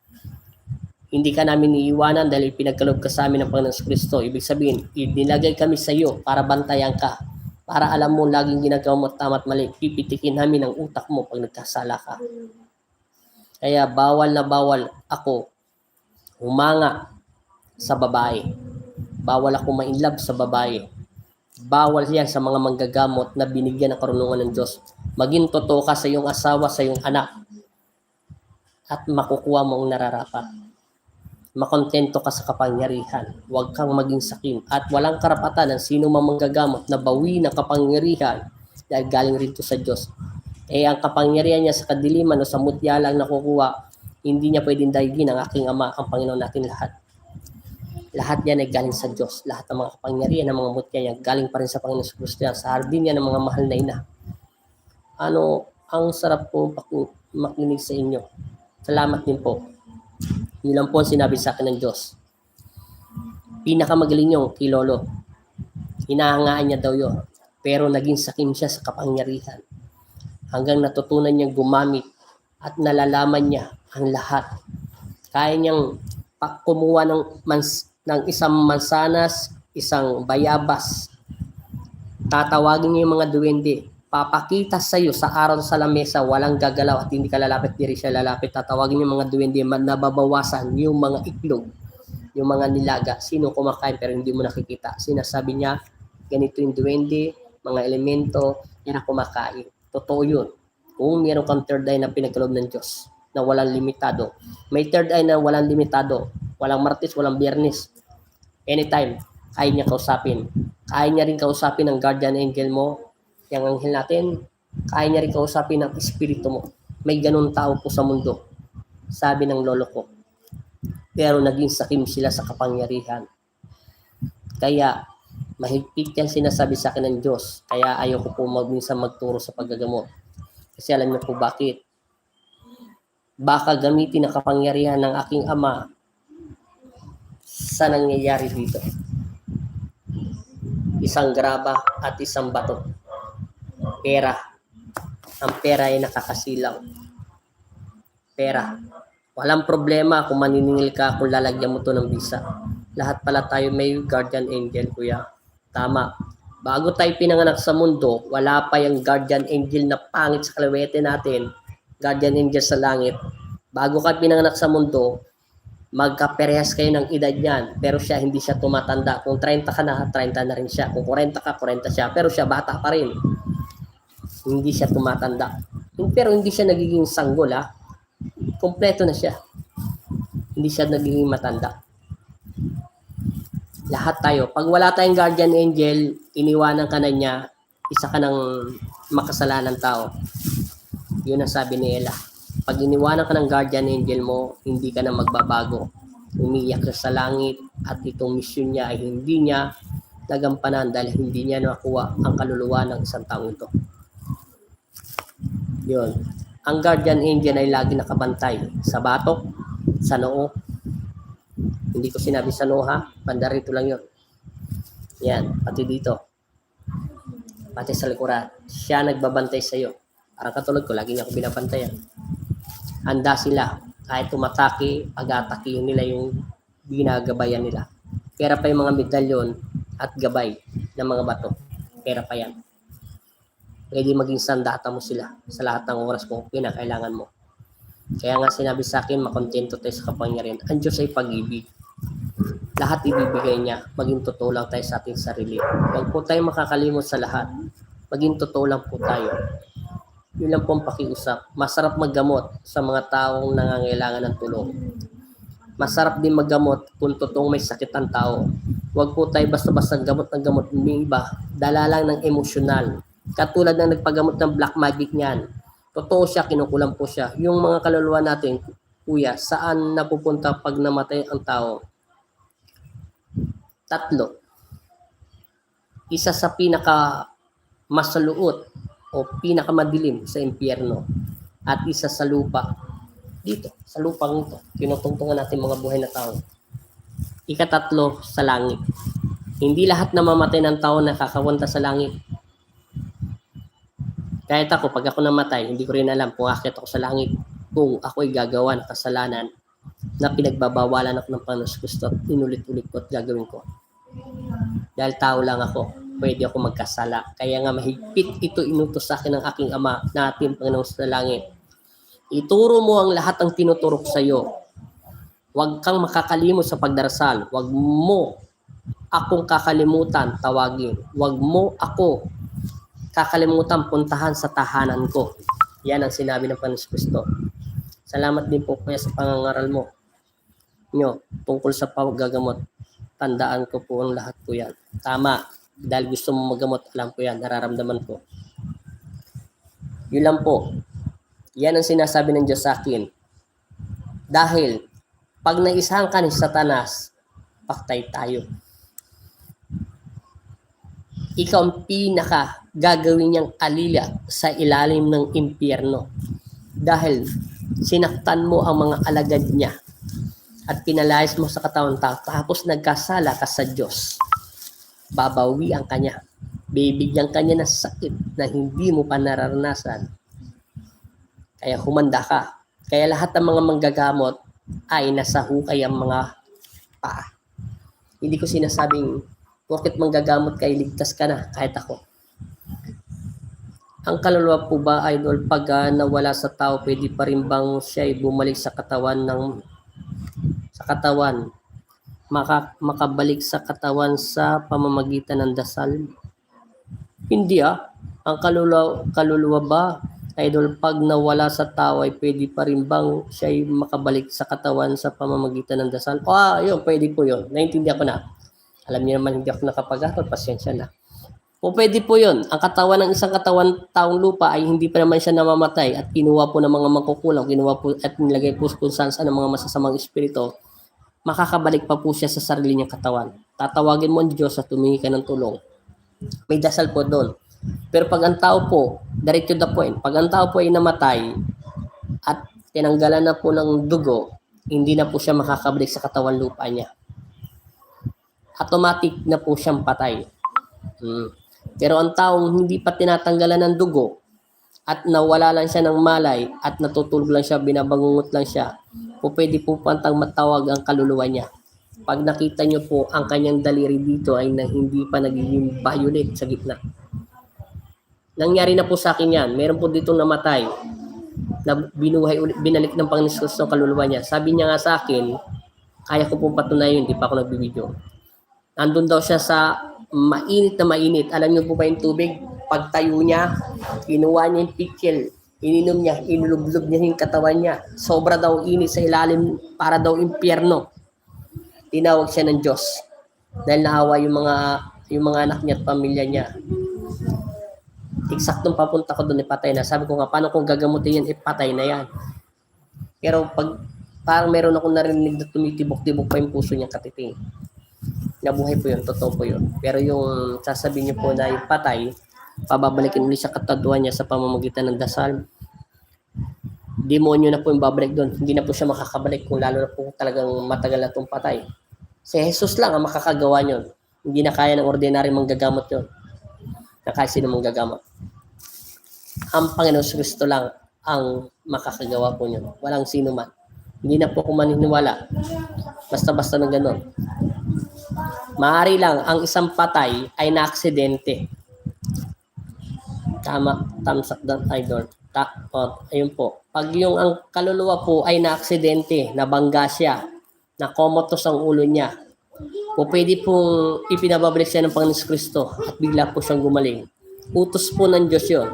Hindi ka namin iiwanan dahil pinagkaloob ka sa amin ng Panginoon Kristo. Ibig sabihin, inilagay kami sa iyo para bantayan ka. Para alam mo laging ginagawa mo tama at mali, pipitikin namin ang utak mo pag nagkasala ka. Kaya bawal na bawal ako humanga sa babae. Bawal ako ma-inlove sa babae. Bawal yan sa mga manggagamot na binigyan ng karunungan ng Diyos. Maging totoo ka sa iyong asawa, sa iyong anak, at makukuha mo ang nararapat. Makontento ka sa kapangyarihan. Huwag kang maging sakim. At walang karapatan ng sino mang manggagamot na bawi ng kapangyarihan dahil galing rin to sa Diyos. Ang kapangyarihan niya sa kadiliman o sa mutya lang nakukuha, hindi niya pwedeng daigin ang aking Ama, ang Panginoon natin lahat. Lahat yan ay galing sa Diyos. Lahat ng mga kapangyarihan ng mga mutya niya galing pa rin sa Panginoon sa Kristo yan, sa hardin niya ng mga mahal na ina. Ang sarap po makinig sa inyo. Salamat din po. Yun lang po ang sinabi sa akin ng Diyos. Pinakamagaling yung kay Lolo. Hinahangaan niya daw yun. Pero naging sakim siya sa kapangyarihan. Hanggang natutunan niyang gumamit at nalalaman niya ang lahat. Kaya niyang kumuha ng isang mansanas, isang bayabas. Tatawagin niya yung mga duwende. Papakita sa iyo sa araw sa lamesa, walang gagalaw at hindi ka lalapit, diri siya lalapit. Tatawagin yung mga duwende, nababawasan yung mga itlog, yung mga nilaga. Sino kumakain pero hindi mo nakikita? Sinasabi niya, ganito yung duwende, mga elemento, yan ang kumakain. Totoo yun. Kung meron kang third eye na pinagkaloob ng Diyos, na walang limitado. May third eye na walang limitado. Walang Martes, walang Biyernes. Anytime, kaya niya kausapin. Kaya niya rin kausapin ang guardian angel mo, yung anghel natin, kaya niya rin kausapin ang espiritu mo. May ganun tao po sa mundo, sabi ng lolo ko. Pero naging sakim sila sa kapangyarihan. Kaya, mahigpit yan sinasabi sa akin ng Diyos. Kaya ayaw ko po minsan magturo sa paggagamot. Kasi alam niyo po bakit? Baka gamitin ang kapangyarihan ng aking Ama sa nangyayari dito. Isang graba at isang bato. Pera. Ang pera ay nakakasilaw. Pera. Walang problema kung maniningil ka, kung lalagyan mo to ng visa. Lahat pala tayo may guardian angel, kuya. Tama. Bago tayo pinanganak sa mundo, wala pa yung guardian angel na pangit sa kalawete natin. Guardian angel sa langit. Bago ka pinanganak sa mundo, magkaperehas kayo ng edad niyan. Pero siya, hindi siya tumatanda. Kung 30 ka na, 30 na rin siya. Kung 40 ka, 40 siya. Pero siya, bata pa rin. Hindi siya tumatanda. Pero hindi siya nagiging sanggol, ha? Kompleto na siya. Hindi siya nagiging matanda. Lahat tayo. Pag wala tayong guardian angel, iniwanan ka na niya, isa ka ng makasalanan tao. Yun ang sabi ni Ella. Pag iniwanan ka ng guardian angel mo, hindi ka na magbabago. Umiiyak siya sa langit at itong mission niya ay hindi niya nagampanan dahil hindi niya nakuha ang kaluluwa ng isang taong ito. Yun. Ang guardian angel ay lagi nakabantay sa batok, sa noo. Hindi ko sinabi sa noo, ha? Banda rito lang yun. Yan, pati dito. Pati sa likuran. Siya nagbabantay sa iyo. Parang katulad ko, lagi niya ako binabantayan. Handa sila. Kahit tumatake, pag-atake nila yung ginagabayan nila. Pera pa yung mga medalyon at gabay ng mga bato. Pera pa yan. Pwede maging sandata mo sila sa lahat ng oras kung pinakailangan mo. Kaya nga sinabi sa akin, makontento tayo sa kapangyarihan. Ang Diyos ay pag-ibig. Lahat ibibigay niya. Maging totoo lang tayo sa ating sarili. Huwag po tayo makakalimot sa lahat. Maging totoo lang po tayo. Yun lang po ang pakiusap. Masarap maggamot sa mga taong nangangailangan ng tulong. Masarap din maggamot kung totoong may sakit ang tao. Huwag po tayo basta-basta gamot ng gamot. May iba, dala lang ng emosyonal. Katulad ng nagpagamot ng black magic niyan. Totoo siya, kinukulam po siya. Yung mga kaluluwa natin, kuya, saan napupunta pag namatay ang tao? 3. Isa sa pinaka masaluot o pinakamadilim sa impyerno at isa sa lupa. Dito, sa lupang ito, tinutungtungan natin mga buhay na tao. 3 sa langit. Hindi lahat na mamatay ng tao nakakawanta sa langit. Kahit ako, pag ako namatay, hindi ko rin alam kung akit ako sa langit. Kung ako'y gagawa ng kasalanan na pinagbabawalan ako ng Panginoon Kristo at inulit-ulit ko at gagawin ko. Dahil tao lang ako. pwede ako magkasala. Kaya nga mahigpit ito inutos sa akin ng aking Ama na ating Panginoon sa langit. Ituro mo ang lahat ng tinuturok sa iyo. Huwag kang makakalimot sa pagdarasal. Huwag mo akong kakalimutan tawagin. Huwag mo ako kakalimutan puntahan sa tahanan ko. Yan ang sinabi ng Panginoon Kristo. Salamat din po kuya sa pangangaral mo nyo tungkol sa paggagamot. Tandaan ko po ang lahat po yan. Tama. Dahil gusto mo magamot, alam ko yan. Nararamdaman ko. Yun lang po. Yan ang sinasabi ng Diyos sa akin. Dahil pag naisahan ka ni Satanas, paktay tayo. Ikaw ang pinaka gagawin niyang alila sa ilalim ng impyerno. Dahil sinaktan mo ang mga alagad niya at pinalayas mo sa katawan tao, tapos nagkasala ka sa Diyos. Babawian ka niya. Bibigyan ka niya ng sakit na hindi mo pa nararanasan. Kaya humanda ka. Kaya lahat ng mga manggagamot ay nasa hukay ang mga paa. Hindi ko sinasabing porket manggagamot ka, iligtas ka na, kahit ako. Ang kaluluwa po ba, idol, pag nawala sa tao, pwede pa rin bang siya bumalik sa katawan makabalik sa katawan sa pamamagitan ng dasal? Hindi Ang kaluluwa ba, idol, pag nawala sa tao ay pwede pa rin bang siya makabalik sa katawan sa pamamagitan ng dasal? Yun, pwede po yun. Naintindihan ko na. Alam niyo naman, hindi ako nakapag-aral, pasensya na. O pwede po yun. Ang katawan ng isang katawan taong lupa ay hindi pa naman siya namamatay at kinuha po ng mga mangkukulam, kinuha po at nilagay po kung saan ng mga masasamang espiritu, makakabalik pa po siya sa sarili niyang katawan. Tatawagin mo ang Diyos at tumingi ka ng tulong. May dasal po doon. Pero pag ang tao po, direct to the point, pag ang tao po ay namatay at tinanggalan na po ng dugo, hindi na po siya makakabalik sa katawan lupa niya. Automatic na po siyang patay. Pero ang taong hindi pa tinatanggalan ng dugo at nawala lang siya ng malay at natutulog lang siya, binabangungot lang siya, po pwede po pantang matawag ang kaluluwa niya. Pag nakita niyo po ang kanyang daliri dito ay na hindi pa nagiging violet sa gitna. Nangyari na po sa akin yan. Meron po ditong namatay na binuhay ulit, binalik ng Panginoon ng kaluluwa niya. Sabi niya nga sa akin, kaya ko pong patunayan, hindi pa ako nagbibideo. Nandun daw siya sa mainit na mainit. Alam niyo po ba yung tubig? Pagtayo niya, kinuha niya yung pitchel, ininom niya, inulublob niya yung katawan niya. Sobra daw init sa ilalim, para daw impyerno. Tinawag siya ng Diyos dahil naawa yung mga anak niya at pamilya niya. Eksaktong papunta ko doon, ipatay na. Sabi ko nga, paano kung gagamutin yan, ipatay na yan. Pero parang meron akong narinig na tumitibok-tibok pa yung puso niya katiting. Nabuhay po yun, totoo po yun. Pero yung sasabihin niyo po na yung patay, pababalikin ulit sa katatuan niya sa pamamagitan ng dasal, demonyo na po yung babalik doon. Hindi na po siya makakabalik kung lalo na po talagang matagal na itong patay. Si Jesus lang ang makakagawa niyon. Hindi na kaya ng ordinary manggagamot yun. Na kaya sino manggagamot. Ang Panginoon Kristo lang ang makakagawa po niyon. Walang sino man. Hindi na po ako maniniwala. Basta-basta ng ganon. Maaari lang ang isang patay ay na-aksidente. Tama, thumbs up doon, idol. Ayun po. Pag yung ang kaluluwa po ay na-aksidente, nabangga siya, nakomotos ang ulo niya, po pwede pong ipinababalik siya ng Panginoon Kristo at bigla po siyang gumaling. Utos po ng Diyos yun.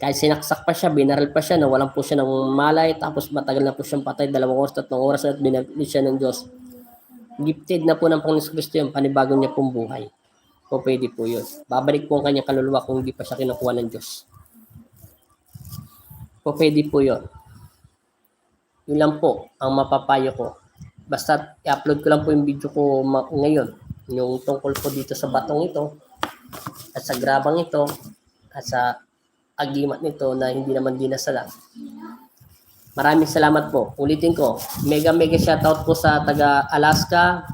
Kahit sinaksak pa siya, binaral pa siya, nawalan po siya ng malay, tapos matagal na po siyang patay, 2 oras, 3 oras at binabalik siya ng Diyos. Gifted na po ng Panginoon Kristo yung panibagong niya pong buhay. O pwede po yun. Babalik po ang kanyang kaluluwa kung hindi pa siya kinukuha ng Diyos. O pwede po yun. Yun lang po ang mapapayo ko. Basta i-upload ko lang po yung video ko ngayon. Yung tungkol po dito sa batong ito at sa grabang ito at sa agimat nito na hindi naman dinasalan. Maraming salamat po. Ulitin ko, mega shoutout po sa taga Alaska,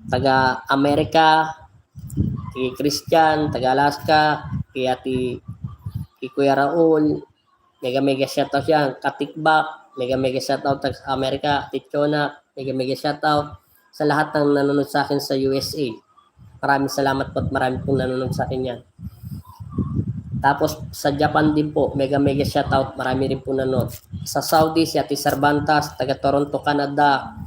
taga Amerika, kay Christian, taga Alaska, kay Kuya Raul, mega shoutout yan, Katikbak, mega shoutout sa Amerika, Tichona, mega shoutout sa lahat ng nanonood sa akin sa USA. Maraming salamat po at marami pong nanonood sa akin yan. Tapos sa Japan din po, mega shoutout, marami rin po nanonood. Sa Saudi, si Ate Cervantas, taga Toronto, Canada,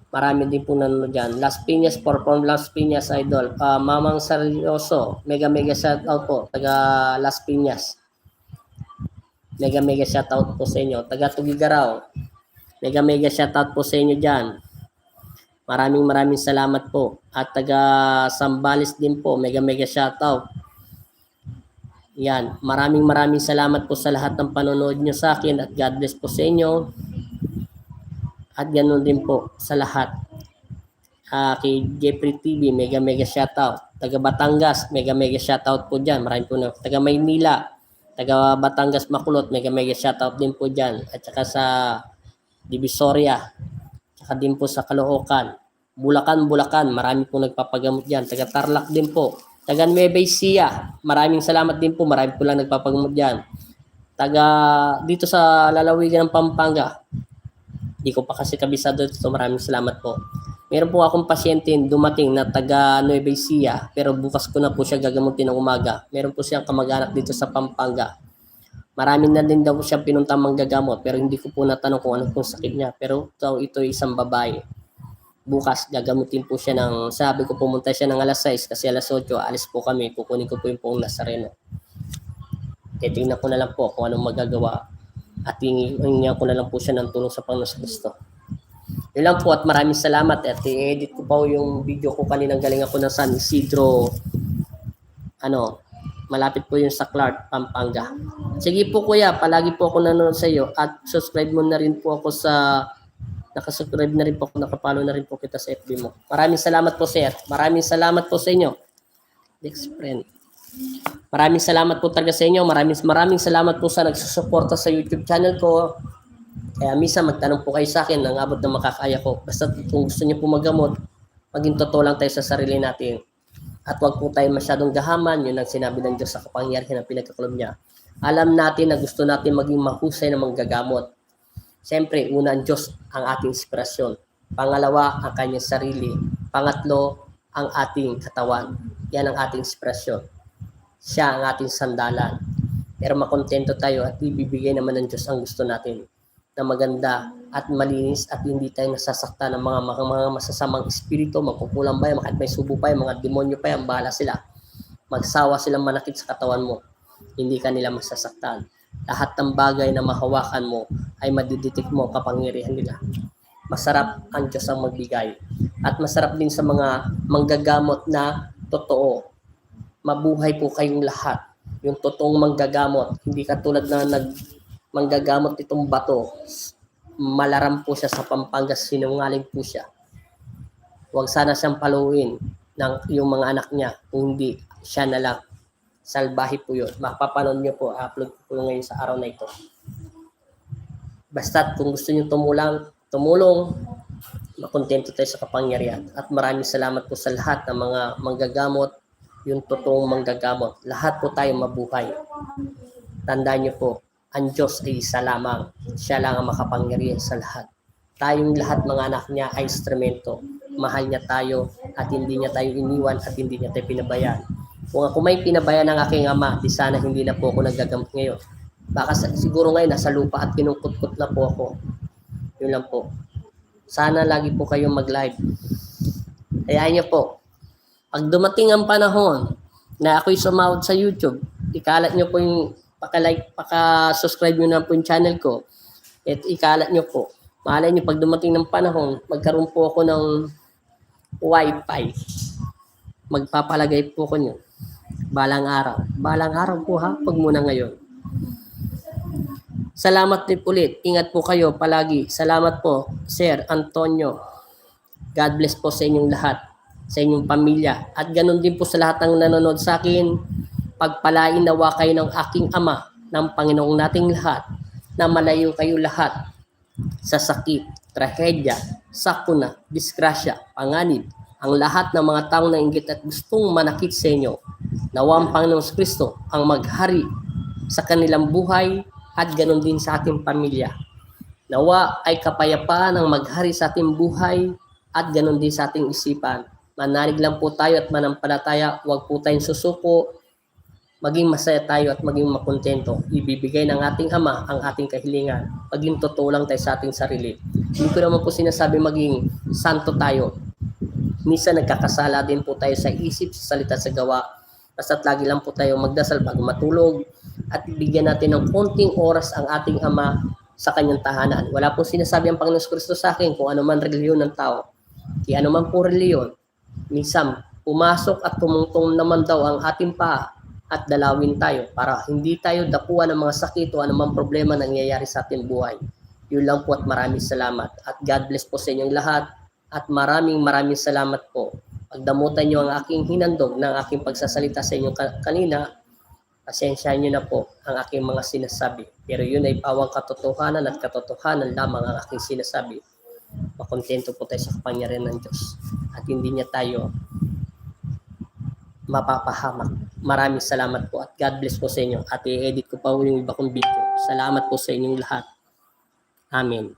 marami din po nanonood dyan. Las Piñas, from Las Piñas, idol. Mamang Seryoso, mega shoutout po, taga Las Piñas. Mega shoutout po sa inyo. Taga Tugigaraw, mega shoutout po sa inyo dyan. Maraming salamat po. At taga Sambales din po, mega shoutout. Yan, maraming salamat po sa lahat ng panonood nyo sa akin at God bless po sa inyo. At ganoon din po sa lahat. Kay Jeffrey TV, mega shoutout. Taga Batangas, mega shoutout po dyan. Maraming po na. Taga Maynila, taga Batangas Makulot, mega shoutout din po dyan. At saka sa Divisoria, saka din po sa Caloocan. Bulacan, marami po nagpapagamot dyan. Taga Tarlac din po. Taga Nueva Ecija, maraming salamat din po. Marami po lang nagpapagamot dyan. Taga dito sa lalawigan ng Pampanga, di ko pa kasi kabisado dito. Maraming salamat po. Meron po akong pasyente dumating na taga Nueva Ecija, pero bukas ko na po siya gagamutin ng umaga. Meron po siyang kamag-anak dito sa Pampanga. Marami na din daw siya pinuntang manggagamot, pero hindi ko po natanong kung ano pong sakit niya. Pero ito isang babae. Bukas gagamutin po siya ng, sabi ko pumunta siya ng alas 6 kasi alas 8 alis po kami, kukunin ko po yung pong Nazareno. Titingnan ko na lang po kung anong magagawa at hingyan ko na lang po siya ng tulong sa Panginoon sa Kristo. Yun lang po at maraming salamat at i-edit ko pa yung video ko kaninang galing ako ng San Isidro, malapit po yung sa Clark, Pampanga. Sige po kuya, palagi po ako nanonood sa iyo at subscribe mo na rin po ako sa nakasubscribe na rin po, nakapalo na rin po kita sa FB mo. Maraming salamat po sir. Maraming salamat po sa inyo. Next friend. Maraming salamat po talaga sa inyo. Maraming salamat po sa nagsusuporta sa YouTube channel ko. Kaya minsan magtanong po kayo sa akin ng abot na makakaya ko. Basta kung gusto niyo po magamot, maging totoo lang tayo sa sarili natin. At wag po tayo masyadong gahaman. Yun ang sinabi ng Diyos sa kapangyarihan ng pinagkakulob niya. Alam natin na gusto natin maging mahusay na manggagamot. Siyempre, una ang Diyos ang ating inspirasyon. Pangalawa, ang kanyang sarili. Pangatlo, ang ating katawan. Yan ang ating inspirasyon. Siya ang ating sandalan. Pero makontento tayo at ibibigay naman ng Diyos ang gusto natin na maganda at malinis at hindi tayo nasasaktan ng mga masasamang espiritu, magkukulang ba yan, may subo pa yan, mga demonyo pa yan, bahala sila. Magsawa silang manakit sa katawan mo. Hindi ka nila masasaktan. Lahat ng bagay na mahawakan mo ay madiditik mo kapangyarihan nila. Masarap ang Diyos ang magbigay. At masarap din sa mga manggagamot na totoo. Mabuhay po kayong lahat. Yung totoong manggagamot. Hindi katulad na manggagamot itong bato. Malaram po siya sa Pampanga. Sinungaling po siya. Huwag sana siyang paluin ng yung mga anak niya. Kung hindi, siya na lang. Salbahe po yun. Mapapanood nyo po. Upload ko po ngayon sa araw na ito. Basta't kung gusto nyo tumulong, makontento tayo sa kapangyarihan. At maraming salamat po sa lahat ng mga manggagamot, yung totoong manggagamot. Lahat po tayo mabuhay. Tandaan nyo po, ang Diyos ay isa lamang. Siya lang ang makapangyarihan sa lahat. Tayong lahat mga anak niya ay instrumento. Mahal niya tayo at hindi niya tayo iniwan at hindi niya tayo pinabayaan. Kung ako may pinabayaan ng aking ama, di sana hindi na po ako naggagamot ngayon. Baka siguro ngayon nasa lupa at kinukut-kut na po ako. Yun lang po. Sana lagi po kayong mag-live. Hayaan niyo po. Pag dumating ang panahon na ako'y sumahod sa YouTube, ikalat niyo po yung paka-subscribe niyo na po yung channel ko. At ikalat niyo po. Malay niyo pag dumating ng panahon, magkaroon po ako ng Wi-Fi. Magpapalagay po ko niyo. Balang araw. Balang araw po ha, pag muna ngayon. Salamat din ulit. Ingat po kayo palagi. Salamat po, Sir Antonio. God bless po sa inyong lahat, sa inyong pamilya. At ganun din po sa lahat ng nanonood sa akin. Pagpalain nawa kayo ng aking Ama, ng Panginoong nating lahat, na malayo kayo lahat sa sakit, trahedya, sakuna, disgrasya, panganib, ang lahat ng mga taong nainggit at gustong manakit sa inyo. Nawa ang Panginoong Kristo ang maghari sa kanilang buhay at ganun din sa ating pamilya. Nawa ay kapayapaan ang maghari sa ating buhay at ganun din sa ating isipan. Manalig lang po tayo at manampalataya. Huwag po tayong susuko. Maging masaya tayo at maging makontento. Ibibigay ng ating Ama ang ating kahilingan. Maging totoo lang tayo sa ating sarili. Hindi ko naman po sinasabi maging santo tayo. Minsan nagkakasala din po tayo sa isip, sa salita, sa gawa. Basta't lagi lang po tayo magdasal bago matulog at bigyan natin ng konting oras ang ating Ama sa kanyang tahanan. Wala pong sinasabi ang Panginoon Kristo sa akin kung ano man reliyon ng tao. Kaya ano man po reliyon, minsan pumasok at tumungtong naman daw ang ating paa at dalawin tayo para hindi tayo dapuan ng mga sakit o anumang problema na nangyayari sa ating buhay. Yun lang po at maraming salamat. At God bless po sa inyong lahat at maraming salamat po. Pagdamutan nyo ang aking hinandog ng aking pagsasalita sa inyo kanina, pasensyahan nyo na po ang aking mga sinasabi. Pero yun ay pawang katotohanan at katotohanan lamang ang aking sinasabi. Makontento po tayo sa kapangyarihan ng Diyos at hindi niya tayo mapapahamak. Maraming salamat po at God bless po sa inyo. At i-edit ko pa yung iba kong video. Salamat po sa inyong lahat. Amen.